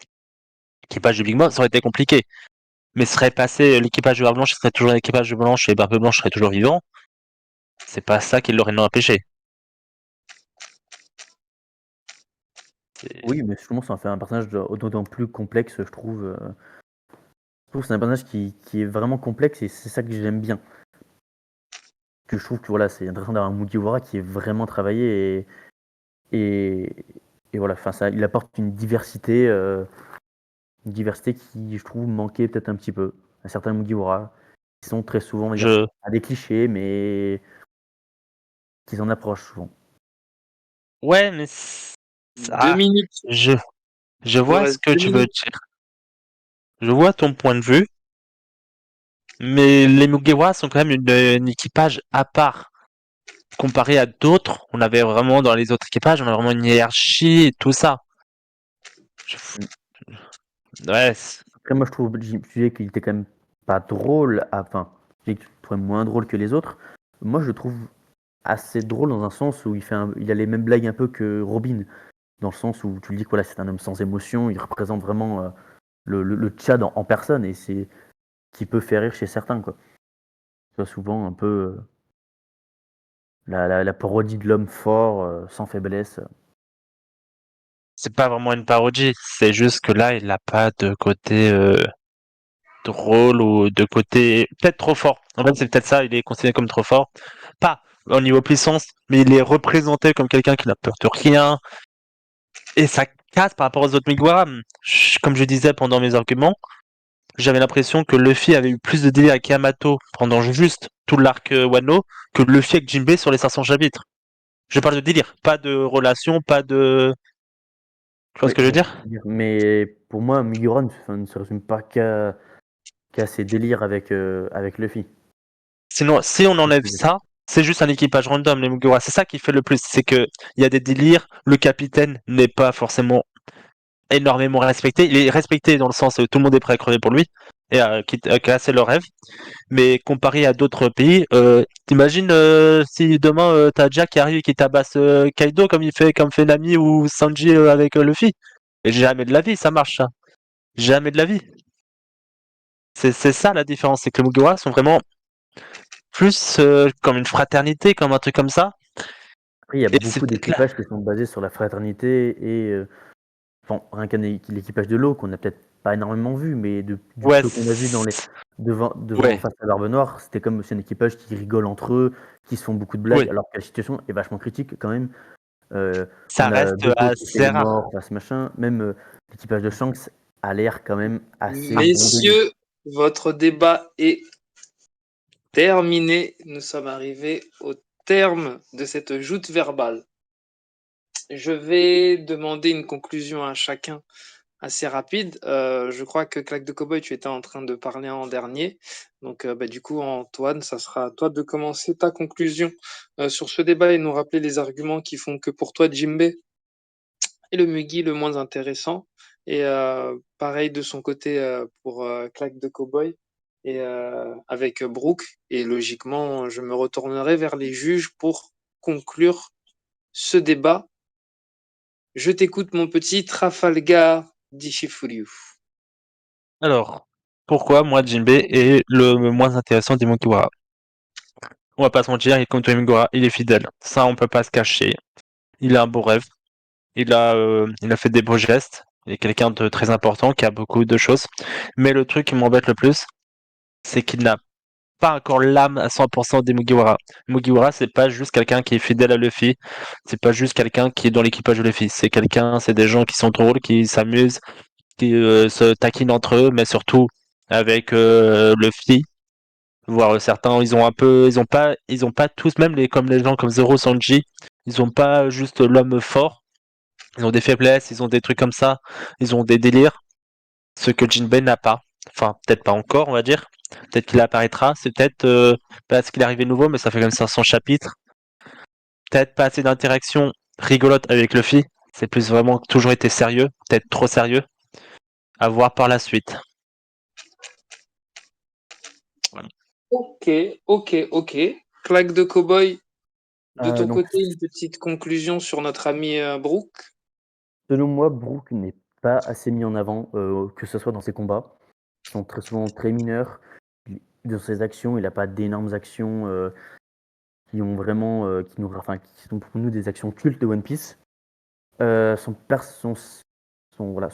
L'équipage de Big Mom, ça aurait été compliqué. Mais serait passé l'équipage de Barbe Blanche, serait toujours l'équipage de Blanche et Barbe Blanche serait toujours vivant. C'est pas ça qui l'aurait non empêché. Oui, mais justement, ça en fait un personnage d'autant plus complexe, je trouve. Je trouve que c'est un personnage qui est vraiment complexe et c'est ça que j'aime bien. Que je trouve que voilà, c'est intéressant d'avoir un Mugiwara qui est vraiment travaillé et, et voilà, enfin, ça, il apporte une diversité qui, je trouve, manquait peut-être un petit peu à certains Mugiwara qui sont très souvent, on va dire, Je, à des clichés, mais qui s'en approchent souvent. ouais, mais 2 minutes. je, je Il vous vois ce reste que 2 tu veux minutes. dire. Je vois ton point de vue, mais les Mugiwara sont quand même un équipage à part. Comparé à d'autres, on avait vraiment dans les autres équipages, on a vraiment une hiérarchie et tout ça. Mm. Ouais, Après, moi, je disais qu'il était quand même pas drôle, enfin, je disais que tu le trouvais moins drôle que les autres. Moi, je le trouve assez drôle dans un sens où il a les mêmes blagues un peu que Robin, dans le sens où tu le dis que voilà, c'est un homme sans émotion, il représente vraiment le Tchad en personne et c'est qui peut faire rire chez certains, quoi. C'est souvent un peu la parodie de l'homme fort, sans faiblesse. c'est pas vraiment une parodie, c'est juste que là, il n'a pas de côté drôle ou de côté peut-être trop fort. En fait, c'est peut-être ça, il est considéré comme trop fort. Pas au niveau puissance, mais il est représenté comme quelqu'un qui n'a peur de rien. Et ça casse par rapport aux autres Mugiwara. Comme je disais pendant mes arguments, j'avais l'impression que Luffy avait eu plus de délire avec Yamato pendant juste tout l'arc Wano que Luffy avec Jinbei sur les 500 chapitres. Je parle de délire, pas de relation, pas de... Tu vois Oui, ce que je je veux vois ce que dire? tu veux dire. Mais pour moi, Mugiwara ne se résume pas qu'à ses délires avec Luffy. Sinon, si on enlève ça, c'est juste un équipage random, les Mugiwara. C'est ça qui fait le plus. C'est que il y a des délires. Le capitaine n'est pas forcément énormément respecté. Il est respecté dans le sens où tout le monde est prêt à crever pour lui et à casser leur rêve. Mais comparé à d'autres pays, t'imagines si demain t'as Jack qui arrive et qui tabasse Kaido comme fait Nami ou Sanji avec Luffy. Et jamais de la vie, ça marche ça. Jamais de la vie. C'est ça la différence, c'est que les Mugiwara sont vraiment plus comme une fraternité, comme un truc comme ça. Après, il y a Et c'est beaucoup peut-être là. d'équipages qui sont basés sur la fraternité et enfin, rien qu'un l'équipage de l'eau qu'on n'a peut-être pas énormément vu, mais du Ouais, peu qu'on a vu devant ouais, face à l'Arbre Noir, c'était comme c'est un équipage qui rigole entre eux, qui se font beaucoup de blagues, oui. alors que la situation est vachement critique quand même. Ça On a reste Beko qui fait assez les rare. morts, face machin. Même l'équipage de Shanks a l'air quand même assez bon délire. Messieurs, votre débat est terminé. Nous sommes arrivés au terme de cette joute verbale. Je vais demander une conclusion à chacun assez rapide. Je crois que Claque de Cowboy, tu étais en train de parler en dernier. Donc, du coup, Antoine, ça sera à toi de commencer ta conclusion sur ce débat et nous rappeler les arguments qui font que pour toi, Jimbe est le Mugi le moins intéressant. Et pareil de son côté pour Claque de Cowboy et avec Brooke. Et logiquement, je me retournerai vers les juges pour conclure ce débat. Je t'écoute, mon petit Trafalgar Dishifuriu. Alors, pourquoi moi Jinbei est le moins intéressant des Mugiwara? On va pas se mentir, comme tous les Mugiwara, il est fidèle. Ça, on peut pas se cacher. Il a un beau rêve. Il a fait des beaux gestes. Il est quelqu'un de très important qui a beaucoup de choses. Mais le truc qui m'embête le plus, c'est qu'il n'a pas encore l'âme à 100% des Mugiwara. Mugiwara, c'est pas juste quelqu'un qui est fidèle à Luffy. C'est pas juste quelqu'un qui est dans l'équipage de Luffy. C'est des gens qui sont drôles, qui s'amusent, qui se taquinent entre eux, mais surtout avec Luffy. Voire certains, ils ont pas tous, même comme les gens comme Zoro, Sanji, ils ont pas juste l'homme fort. Ils ont des faiblesses, ils ont des trucs comme ça, ils ont des délires. Ce que Jinbei n'a pas. Enfin, peut-être pas encore, on va dire. Peut-être qu'il apparaîtra. C'est peut-être parce qu'il est arrivé nouveau, mais ça fait comme 500 chapitres. Peut-être pas assez d'interactions rigolotes avec Luffy. C'est plus vraiment toujours été sérieux. Peut-être trop sérieux. À voir par la suite. Voilà. Ok, ok. Claque de Cowboy, de ton Donc, côté, une petite conclusion sur notre ami Brooke. selon moi, Brook n'est pas assez mis en avant, que ce soit dans ses combats. Ils sont très souvent très mineurs. Dans ses actions, il n'a pas d'énormes actions qui ont vraiment, qui sont pour nous des actions cultes de One Piece. son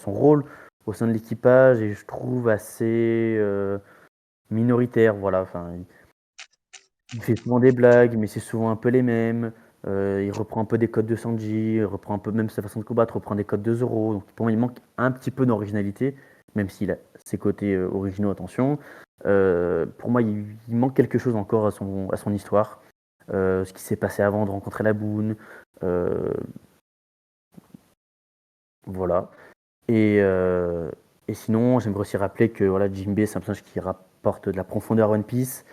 rôle au sein de l'équipage est, je trouve, assez minoritaire. Voilà. Enfin, il fait souvent des blagues, mais c'est souvent un peu les mêmes. Il reprend un peu des codes de Sanji, il reprend un peu même sa façon de combattre, reprend des codes de Zoro. Donc pour moi, il manque un petit peu d'originalité, même s'il a ses côtés originaux, attention. Pour moi, il manque quelque chose encore à son histoire. Ce qui s'est passé avant de rencontrer la Boone. euh, voilà. Et, euh, et sinon, j'aimerais aussi rappeler que voilà, Jinbei, c'est un personnage qui rapporte de la profondeur à One Piece,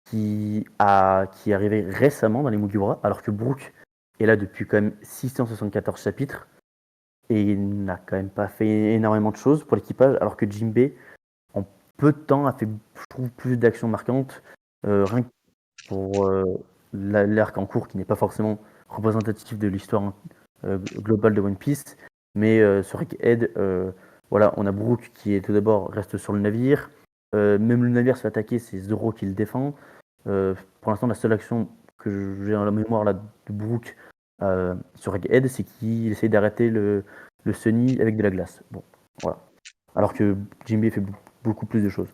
qui est arrivé récemment dans les Mugiwara, alors que Brook est là depuis quand même 674 chapitres, et il n'a quand même pas fait énormément de choses pour l'équipage, alors que Jinbei, en peu de temps, a fait, je trouve, plus d'actions marquantes, rien que pour l'arc en cours, qui n'est pas forcément représentatif de l'histoire globale de One Piece, mais sur Egghead, voilà, on a Brook qui est tout d'abord reste sur le navire, même le navire se fait attaquer, c'est Zoro qui le défend. Pour l'instant, la seule action que j'ai dans la mémoire là, de Brook sur Egghead, c'est qu'il essaie d'arrêter le Sunny avec de la glace. Bon, voilà. Alors que Jinbei fait beaucoup plus de choses.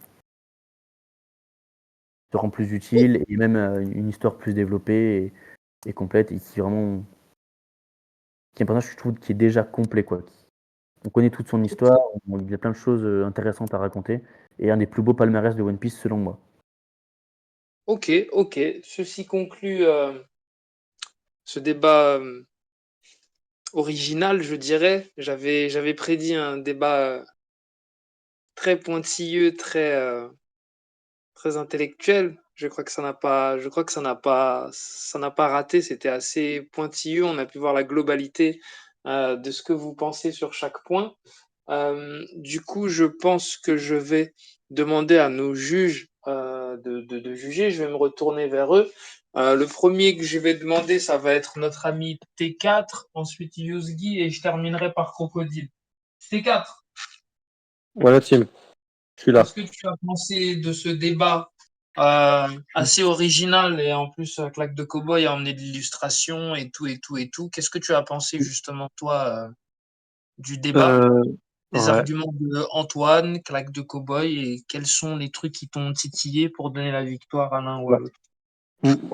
Se rend plus utile et même une histoire plus développée et complète et qui vraiment qui est un personnage, je trouve, qui est déjà complet, quoi. On connaît toute son histoire, il y a plein de choses intéressantes à raconter et un des plus beaux palmarès de One Piece selon moi. Ok, ok. Ceci conclut ce débat original, je dirais. J'avais prédit un débat très pointilleux, très intellectuel. Je crois que ça n'a pas raté. C'était assez pointilleux. On a pu voir la globalité de ce que vous pensez sur chaque point. Du coup, je pense que je vais demander à nos juges de juger. Je vais me retourner vers eux. Le premier que je vais demander, ça va être notre ami T4, ensuite Yuzgi, et je terminerai par Crocodile. T4, Voilà, Tim, je suis là. qu'est-ce que tu as pensé de ce débat assez original et en plus Claque de Cowboy a emmené de l'illustration et tout et tout et tout. Qu'est-ce que tu as pensé justement toi du débat, Euh, des ouais. arguments de Antoine, Claque de Cowboy et quels sont les trucs qui t'ont titillé pour donner la victoire à l'un ou à Bah, l'autre?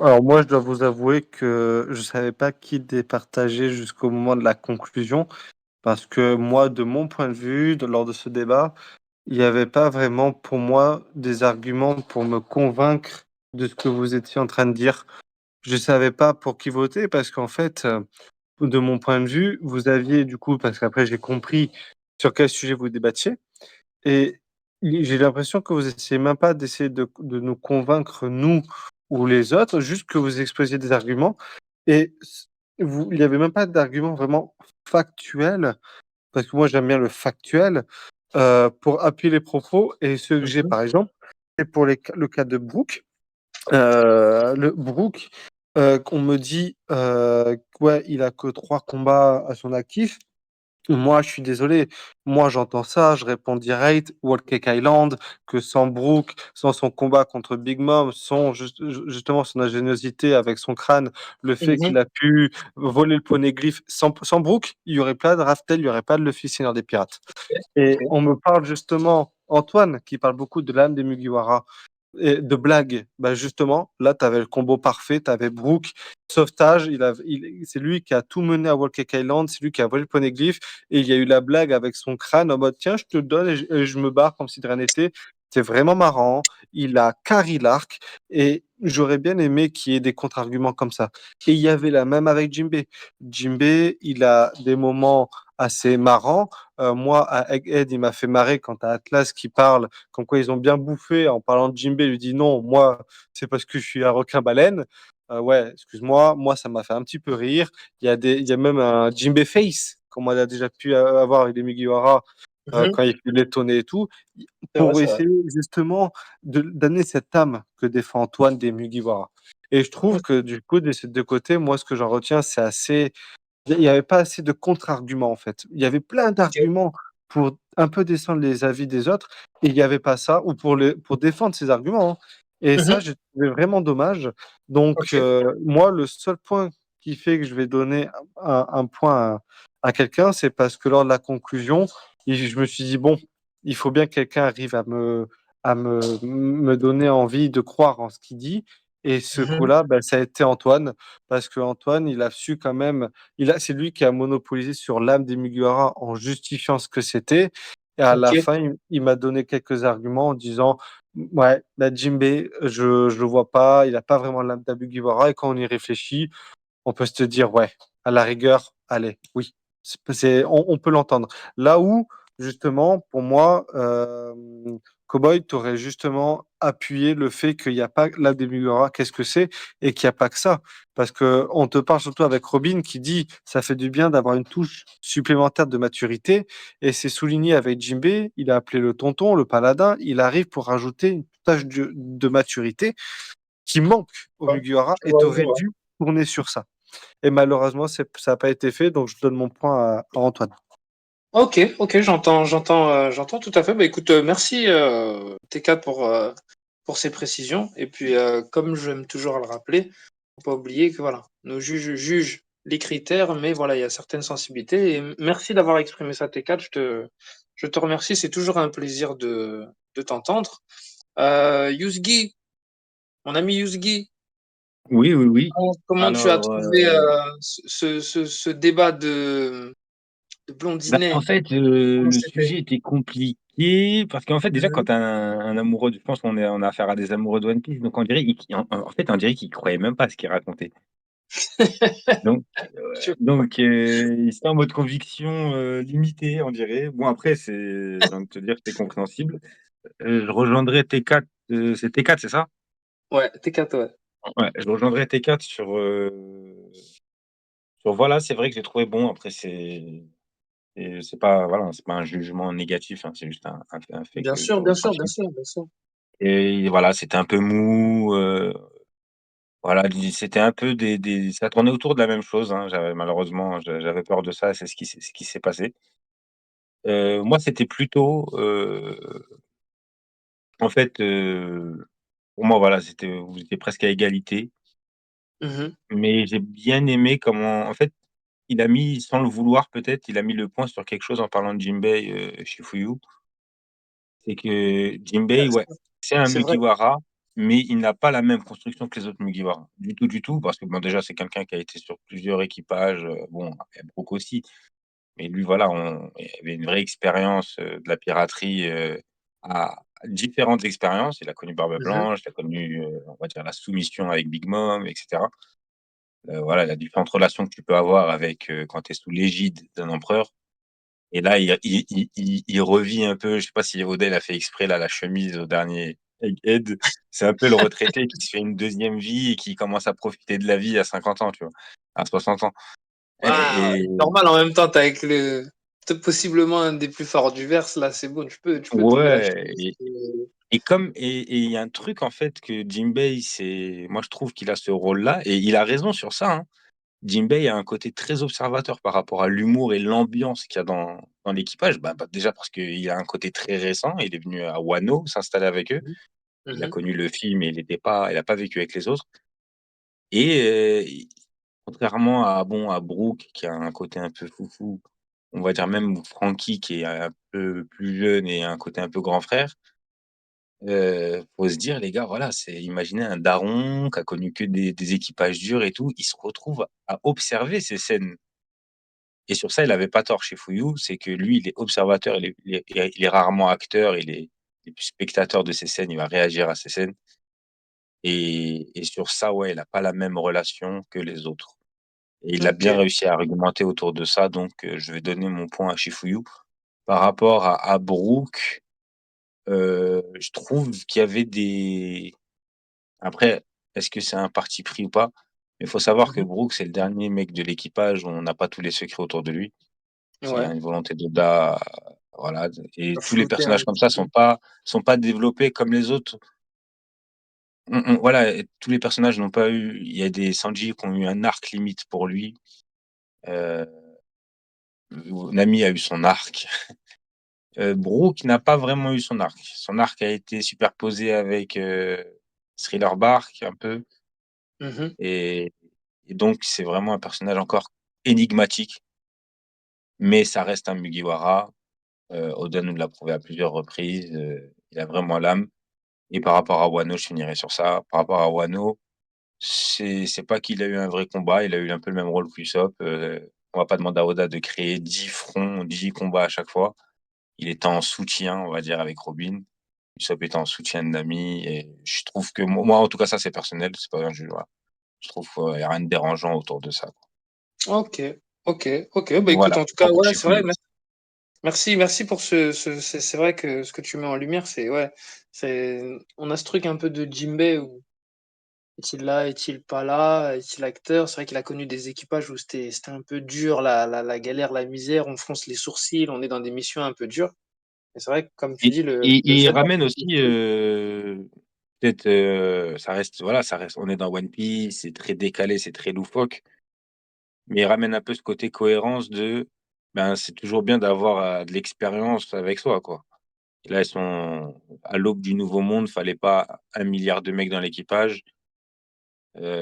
alors moi, je dois vous avouer que je savais pas qui départager jusqu'au moment de la conclusion, parce que moi, de mon point de vue, lors de ce débat, il n'y avait pas vraiment pour moi des arguments pour me convaincre de ce que vous étiez en train de dire. Je savais pas pour qui voter parce qu'en fait, de mon point de vue, vous aviez du coup, parce qu'après j'ai compris sur quel sujet vous débattiez, et j'ai l'impression que vous essayez même pas d'essayer de nous convaincre, nous ou les autres, juste que vous exposiez des arguments, et il n'y avait même pas d'arguments vraiment factuels, parce que moi j'aime bien le factuel, pour appuyer les propos, et ce que j'ai Mhm. par exemple, c'est pour le cas de Brooke. Le Brook, qu'on me dit, ouais, il a que 3 combats à son actif. Moi, je suis désolé. Moi, j'entends ça, je réponds direct, Whole Cake Island, que sans Brook, sans son combat contre Big Mom, justement son ingéniosité avec son crâne, le fait qu'il Mhm. a pu voler le poneglyph, sans Brook, il y aurait pas de Raftel, il y aurait pas de Luffy Seigneur des Pirates. Et Ok. on me parle justement, Antoine, qui parle beaucoup de l'âme des Mugiwara et de blagues. Bah justement, là, tu avais le combo parfait, tu avais Brook, sauvetage, c'est lui qui a tout mené à Walk Island, c'est lui qui a volé le poneglyph, et il y a eu la blague avec son crâne en mode tiens, je te le donne et je me barre comme si de rien n'était. C'est vraiment marrant. Il a carry l'arc et j'aurais bien aimé qu'il y ait des contre-arguments comme ça. Et il y avait la même avec Jinbei. Jinbei, il a des moments assez marrants. Moi, à Egghead, il m'a fait marrer quand t'as Atlas qui parle comme quoi ils ont bien bouffé en parlant de Jinbei. Il lui dit non, moi, c'est parce que je suis un requin-baleine. Ouais, excuse-moi, moi, ça m'a fait un petit peu rire. Il y a même un Jinbei Face, comme on a déjà pu avoir avec les Mugiwara Mhm. quand il fait l'étonner et tout, C'est vrai, pour c'est vrai. essayer justement d'amener cette âme que défend Antoine des Mugiwara. Et je trouve que du coup, de ces deux côtés, moi, ce que j'en retiens, c'est assez il n'y avait pas assez de contre-arguments, en fait. Il y avait plein Ok. d'arguments pour un peu descendre les avis des autres, et il n'y avait pas ça, ou pour défendre ces arguments, hein. Et ça, Mhm. j'ai trouvé vraiment dommage. Donc, Ok. moi, le seul point qui fait que je vais donner un point à quelqu'un, c'est parce que lors de la conclusion, je me suis dit, bon, il faut bien que quelqu'un arrive à me donner envie de croire en ce qu'il dit. Et ce Mhm. coup-là, ben, ça a été Antoine, parce que Antoine, il a su quand même, c'est lui qui a monopolisé sur l'âme des Mugiwara en justifiant ce que c'était. Et à Ok. la fin, il m'a donné quelques arguments en disant, ouais, la Jinbei, je le vois pas, il a pas vraiment l'âme d'un Mugiwara. Et quand on y réfléchit, on peut se dire, ouais, à la rigueur, allez, oui, on peut l'entendre. Là où, justement, pour moi, Cowboy, tu aurais justement appuyé le fait qu'il n'y a pas la Mugiwara, qu'est-ce que c'est, et qu'il n'y a pas que ça. Parce que on te parle surtout avec Robin qui dit, ça fait du bien d'avoir une touche supplémentaire de maturité, et c'est souligné avec Jinbei, il a appelé le tonton, le paladin, il arrive pour rajouter une tâche de maturité qui manque au Ouais, Mugiwara, je et vois tu où, aurais ouais. dû tourner sur ça. Et malheureusement, ça n'a pas été fait, donc je donne mon point à Antoine. Ok, ok, j'entends tout à fait. Bah écoute, merci TK pour ces précisions. Et puis, comme j'aime toujours le rappeler, faut pas oublier que voilà, nos juges jugent les critères, mais voilà, il y a certaines sensibilités. Et merci d'avoir exprimé ça, TK. Je te remercie. C'est toujours un plaisir de t'entendre. Yuzgi, mon ami Yuzgi, Oui, oui, oui. comment tu as Alors, trouvé ce débat de bah, en blondinet? fait, Comment le c'était? sujet était compliqué parce qu'en fait, déjà, quand Mhm. tu as un amoureux, je pense qu'on a affaire à des amoureux de One Piece, donc on dirait, en fait, on dirait qu'ils croyaient même pas à ce qu'ils racontaient. Donc, Je- ils étaient en mode conviction limitée, on dirait. Bon, après, j'ai envie de te dire, c'est compréhensible. Je rejoindrai T4, c'est T4, c'est ça? Ouais, T4, ouais. Ouais, je rejoindrai T4 sur voilà, c'est vrai que j'ai trouvé bon. Après, c'est pas, voilà, c'est pas un jugement négatif, hein, c'est juste un fait Bien que sûr, j'ai bien sûr, bien ressenti. sûr, bien sûr. Et voilà, c'était un peu mou, voilà, c'était un peu ça tournait autour de la même chose, hein. Malheureusement, j'avais peur de ça, c'est ce qui s'est passé. Moi, c'était plutôt, en fait, pour moi, voilà, vous étiez presque à égalité, Mhm, mais j'ai bien aimé comment, en fait, il a mis, sans le vouloir peut-être, il a mis le point sur quelque chose en parlant de Jinbei, Shifuyu. C'est que Jinbei, ouais, c'est un c'est vrai. Mugiwara, mais il n'a pas la même construction que les autres Mugiwara. Du tout, parce que bon, déjà, c'est quelqu'un qui a été sur plusieurs équipages, bon, il y a Brook aussi, mais lui, voilà, il avait une vraie expérience, de la piraterie, à différentes expériences. Il a connu Barbe Mhm, Blanche, il a connu, on va dire la soumission avec Big Mom, et cetera. Voilà, la différentes relations que tu peux avoir avec, quand tu es sous l'égide d'un empereur. Et là, il revit un peu, je sais pas si Odell a fait exprès, là, la chemise au dernier Egghead. C'est un peu le retraité qui se fait une deuxième vie et qui commence à profiter de la vie à 50 ans, tu vois, à 60 ans. ah, Et normal, en même temps, t'es avec possiblement un des plus forts du verse, là, c'est bon, tu peux tomber ouais, là-dessus. et il y a un truc, en fait, que Jinbei, moi, je trouve qu'il a ce rôle-là, et il a raison sur ça, hein. Jinbei a un côté très observateur par rapport à l'humour et l'ambiance qu'il y a dans l'équipage. Déjà parce qu'il a un côté très récent, il est venu à Wano s'installer avec eux. Mhm, Il a mhm, connu le film et il a pas vécu avec les autres. Et contrairement à Brooke, qui a un côté un peu foufou, on va dire même Frankie, qui est un peu plus jeune et un côté un peu grand frère, faut se dire, les gars, voilà, imaginez un daron qui a connu que des équipages durs et tout, il se retrouve à observer ces scènes. Et sur ça, il avait pas tort chez Fouillou, c'est que lui, il est observateur, il est rarement acteur, il est plus spectateur de ces scènes, il va réagir à ces scènes. Et sur ça, ouais, il a pas la même relation que les autres. Et il a ok, bien réussi à argumenter autour de ça, donc je vais donner mon point à Chifuyu. Par rapport à Brooke, je trouve qu'il y avait après, est-ce que c'est un parti pris ou pas? Mais il faut savoir que mhm, Brooke, c'est le dernier mec de l'équipage, on n'a pas tous les secrets autour de lui. C'est ouais, une volonté d'Oda, voilà, et à tous les flouter un personnages comme petit ça peu. sont pas développés comme les autres. Voilà, et tous les personnages n'ont pas eu, il y a des Sanji qui ont eu un arc limite pour lui. Heu, Nami a eu son arc. Brook n'a pas vraiment eu son arc. Son arc a été superposé avec, Thriller Bark un peu, Mhm, et donc c'est vraiment un personnage encore énigmatique. mais ça reste un Mugiwara. Oda nous l'a prouvé à plusieurs reprises. Il a vraiment l'âme. Et par rapport à Wano, je finirai sur ça. Par rapport à Wano, c'est pas qu'il a eu un vrai combat, il a eu un peu le même rôle qu'Usopp. On va pas demander à Oda de créer 10 fronts, 10 combats à chaque fois. Il était en soutien, on va dire, avec Robin. Usopp était en soutien de Nami. Et je trouve que, moi, en tout cas, ça, c'est personnel. C'est pas un jeu, voilà. Je trouve qu'il n'y a rien de dérangeant autour de ça, quoi. Ok, ok. Bah écoute, Voilà, en tout cas, pour ouais, c'est vrai. Shifuyu. Merci pour c'est vrai que ce que tu mets en lumière, c'est ouais, on a ce truc un peu de Jinbei où est-il là, est-il pas là, est-il acteur? C'est vrai qu'il a connu des équipages où c'était un peu dur, la galère, la misère, on fronce les sourcils, on est dans des missions un peu dures. Et c'est vrai que comme tu Et, dis, et le il fait ramène d'avoir aussi, peut-être, ça reste, on est dans One Piece, c'est très décalé, c'est très loufoque, mais il ramène un peu ce côté cohérence de, ben, c'est toujours bien d'avoir de l'expérience avec soi, quoi. Et là, ils sont à l'aube du nouveau monde, fallait pas 1 milliard de mecs dans l'équipage.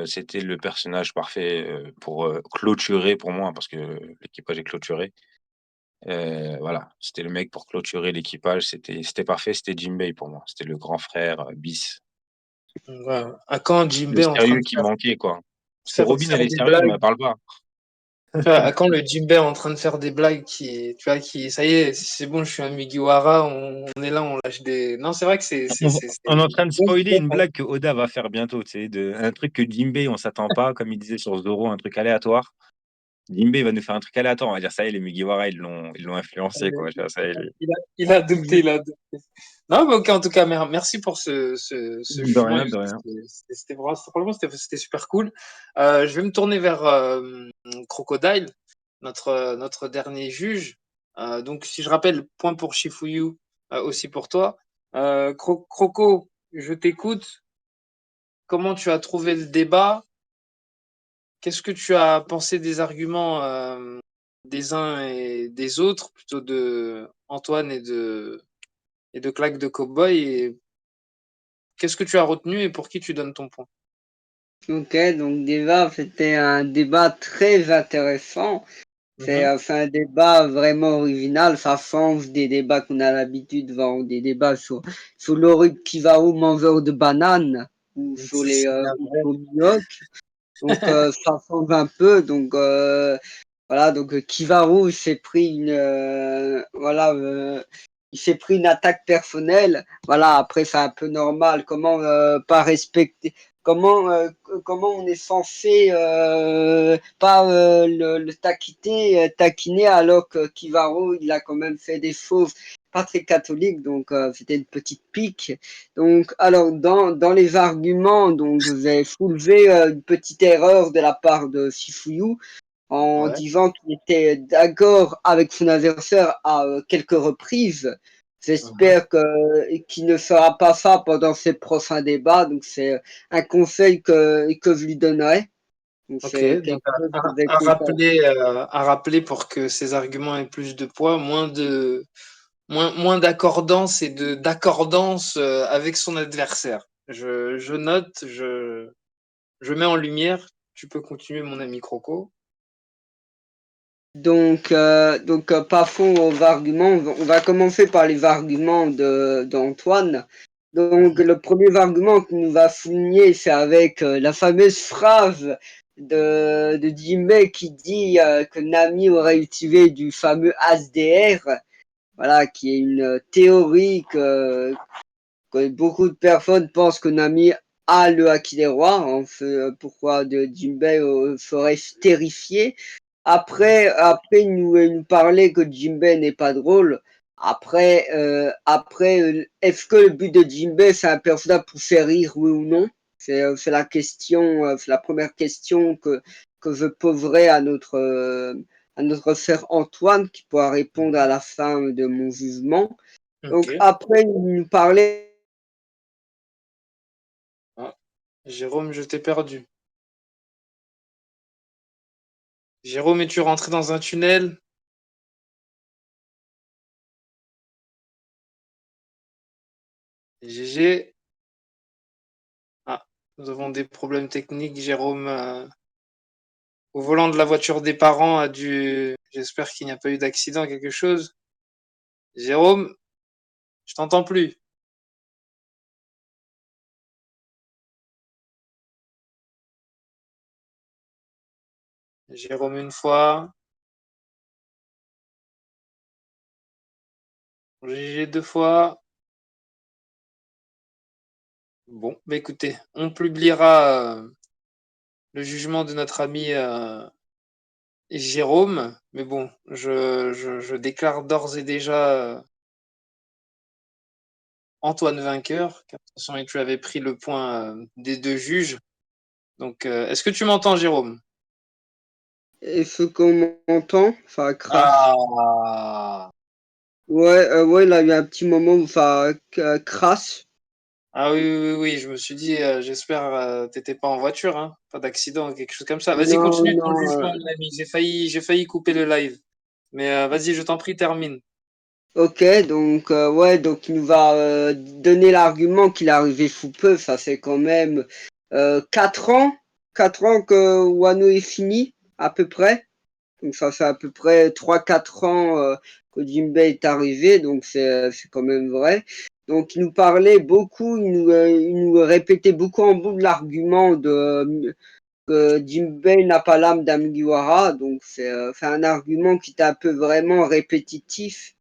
C'était le personnage parfait pour clôturer pour moi, parce que l'équipage est clôturé. Voilà, c'était le mec pour clôturer l'équipage, c'était parfait, c'était Jinbei pour moi. C'était le grand frère bis. voilà. À quand Le Jinbei en train sérieux de qui manquait, quoi. Parce que Robin, elle faire est des sérieuse, mais blagues? elle parle pas. Tu vois, à quand le Jinbei en train de faire des blagues tu vois, ça y est, c'est bon, je suis un Mugiwara, on est là, on lâche des. Non, c'est vrai que On est en train de bon, spoiler bon, une blague que Oda va faire bientôt, tu sais, un truc que Jinbei, on s'attend pas, comme il disait sur Zoro, un truc aléatoire. Jinbei va nous faire un truc aléatoire, on va dire ça y est, les Mugiwara, ils l'ont influencé, quoi. Tu vois, ça y est, il a adopté, il a adopté. Non, mais ok, en tout cas, merci pour ce de jugement. rien, de rien. Franchement, c'était super cool. Je vais me tourner vers Crocodile, notre dernier juge. Donc, si je rappelle, point pour Shifuyu, aussi pour toi. Croco, je t'écoute. Comment tu as trouvé le débat? Qu'est-ce que tu as pensé des arguments des uns et des autres, plutôt de Antoine et de Claque de Cowboy? Et qu'est-ce que tu as retenu et pour qui tu donnes ton point? Ok, donc déjà, c'était un débat très intéressant. Mhm. C'est un débat vraiment original. Ça change des débats qu'on a l'habitude de voir, des débats sur l'Orochimaru mangeur de bananes ou sur C'est ou navré. sur Mihawk. Donc, ça change un peu. Donc, voilà. Donc, Kivaru s'est pris il s'est pris une attaque personnelle. Voilà. Après, c'est un peu normal. Comment pas respecter comment comment on est censé pas le taquiner alors que Kivaru il a quand même fait des choses pas très catholiques, donc c'était une petite pique. Donc alors dans les arguments, donc j'ai soulevé une petite erreur de la part de Shifuyu en Ouais. disant qu'il était d'accord avec son adversaire à quelques reprises. Mhm. J'espère qu'il ne fera pas ça pendant ses prochains débats. Donc, c'est un conseil que je lui donnerai. Donc, Ok, c'est donc quelque chose que je vais à rappeler pour que ces arguments aient plus de poids, moins d'accordance et d'accordance avec son adversaire. Je note, je mets en lumière. Tu peux continuer, mon ami Croco. Donc, passons aux arguments. On va commencer par les arguments d'Antoine. Donc, Mhm. le premier argument qu'il nous va souligner, c'est avec la fameuse phrase de Jinbei qui dit que Nami aurait utilisé du fameux HDR, voilà, qui est une théorie que beaucoup de personnes pensent que Nami a le haki des rois. Pourquoi de Jinbei serait terrifié. Après il nous parlait que Jinbei n'est pas drôle. Est-ce que le but de Jinbei, c'est un personnage pour faire rire, oui ou non? C'est la question, c'est la première question que je poserai à notre frère Antoine, qui pourra répondre à la fin de mon jugement. Donc Ok. après, il nous parlait. Ah, Jérôme, je t'ai perdu. Jérôme, es-tu rentré dans un tunnel? GG. Ah, nous avons des problèmes techniques. Jérôme, au volant de la voiture des parents, a dû J'espère qu'il n'y a pas eu d'accident, quelque chose. Jérôme, je t'entends plus. Jérôme une fois. GG deux fois. Bon, bah écoutez, on publiera le jugement de notre ami Jérôme. Mais bon, je déclare d'ores et déjà Antoine vainqueur, car de toute façon, tu avais pris le point des deux juges. Donc, est-ce que tu m'entends, Jérôme? Est-ce qu'on m'entend? Ça crache. Ah, Ouais, il a eu un petit moment où ça crache. ah oui, oui, oui, oui, je me suis dit, j'espère t'étais pas en voiture, hein, pas d'accident, quelque chose comme ça. Vas-y, Non, continue ton non. jugement, mon ami. J'ai failli couper le live. Mais vas-y, je t'en prie, termine. Ok, donc ouais, donc il nous va donner l'argument qu'il est arrivé sous peu. Ça fait quand même 4 ans, 4 ans que Wano est fini, à peu près. Donc ça fait à peu près 3 4 ans que Jinbei est arrivé, donc c'est quand même vrai. Donc il nous parlait beaucoup, il nous répétait beaucoup en bout de l'argument de que Jinbei n'a pas l'âme d'un Mugiwara, donc c'est un argument qui était un peu vraiment répétitif.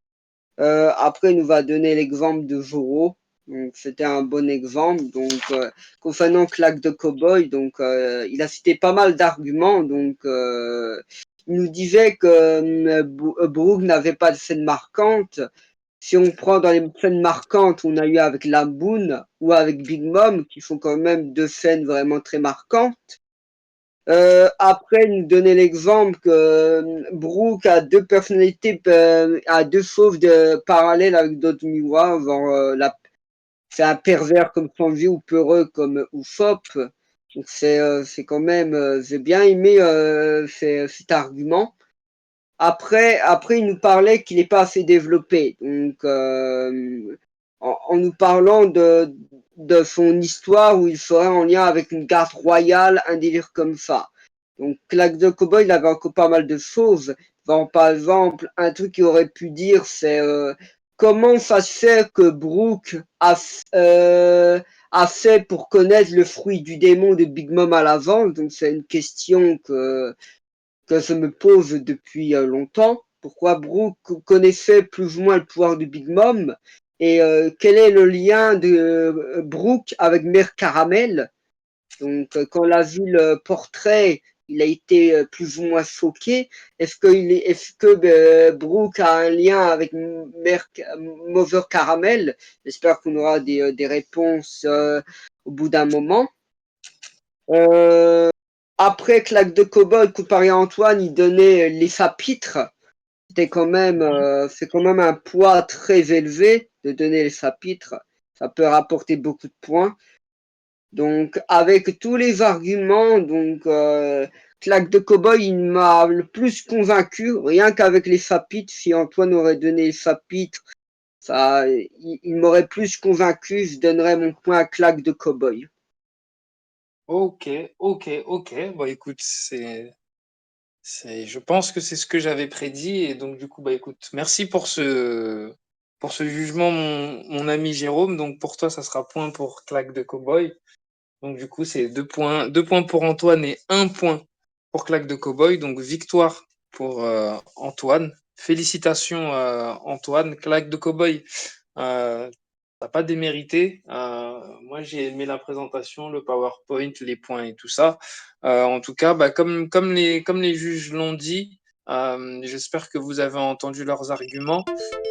Après, il nous va donner l'exemple de Zoro. Donc, c'était un bon exemple. Donc, concernant Claque de Cowboy, donc, il a cité pas mal d'arguments. Donc, il nous disait que Brook n'avait pas de scène marquante. Si on prend dans les scènes marquantes, on a eu avec Lamboon ou avec Big Mom, qui font quand même deux scènes vraiment très marquantes. Après, nous donner l'exemple que Brooke a deux personnalités, a deux fauves parallèles avec d'autres miroirs, genre c'est un pervers comme Sanji ou peureux comme Usopp. Donc c'est quand même, j'ai bien aimé cet argument. Après, il nous parlait qu'il n'est pas assez développé. Donc, en nous parlant de son histoire où il serait en lien avec une garde royale, un délire comme ça. Donc, Claque de Cowboy, il avait encore pas mal de choses. Par exemple, un truc qu'il aurait pu dire, c'est comment ça se fait que Brooke a fait pour connaître le fruit du démon de Big Mom à l'avance. Donc, c'est une question que je me pose depuis longtemps. Pourquoi Brooke connaissait plus ou moins le pouvoir de Big Mom et quel est le lien de Brooke avec Mère Caramel. Donc quand on a vu le portrait, il a été plus ou moins choqué. Est-ce que Brooke a un lien avec Mother Caramel? J'espère qu'on aura des réponses au bout d'un moment. Euh, Après Claque de Cowboy, comparé à Antoine, il donnait les chapitres. C'est quand même un poids très élevé de donner les chapitres. Ça peut rapporter beaucoup de points. Donc, avec tous les arguments, donc Claque de Cowboy, il m'a le plus convaincu, rien qu'avec les chapitres. Si Antoine aurait donné les chapitres, il m'aurait plus convaincu. Je donnerais mon point à Claque de Cowboy. Ok, ok, ok. Bon, écoute, je pense que c'est ce que j'avais prédit. Et donc, du coup, bah, écoute, merci pour ce jugement, mon ami Jérôme. Donc, pour toi, ça sera point pour Claque de Cowboy. Donc, du coup, c'est deux points pour Antoine et un point pour Claque de Cowboy. Donc, victoire pour Antoine. Félicitations, Antoine. Claque de Cowboy, t'as pas démérité. Moi, j'ai aimé la présentation, le PowerPoint, les points et tout ça. En tout cas, bah, comme les juges l'ont dit, j'espère que vous avez entendu leurs arguments.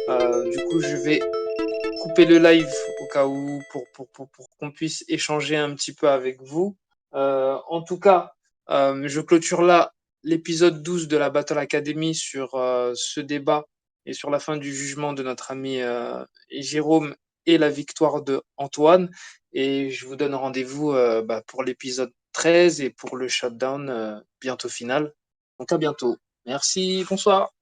Du coup, je vais couper le live au cas où pour qu'on puisse échanger un petit peu avec vous. En tout cas, je clôture là l'épisode 12 de la Battle Academy sur ce débat et sur la fin du jugement de notre ami Jérôme et la victoire de Antoine. Et je vous donne rendez-vous bah, pour l'épisode 13 et pour le shutdown bientôt final. Donc à bientôt. Merci, bonsoir.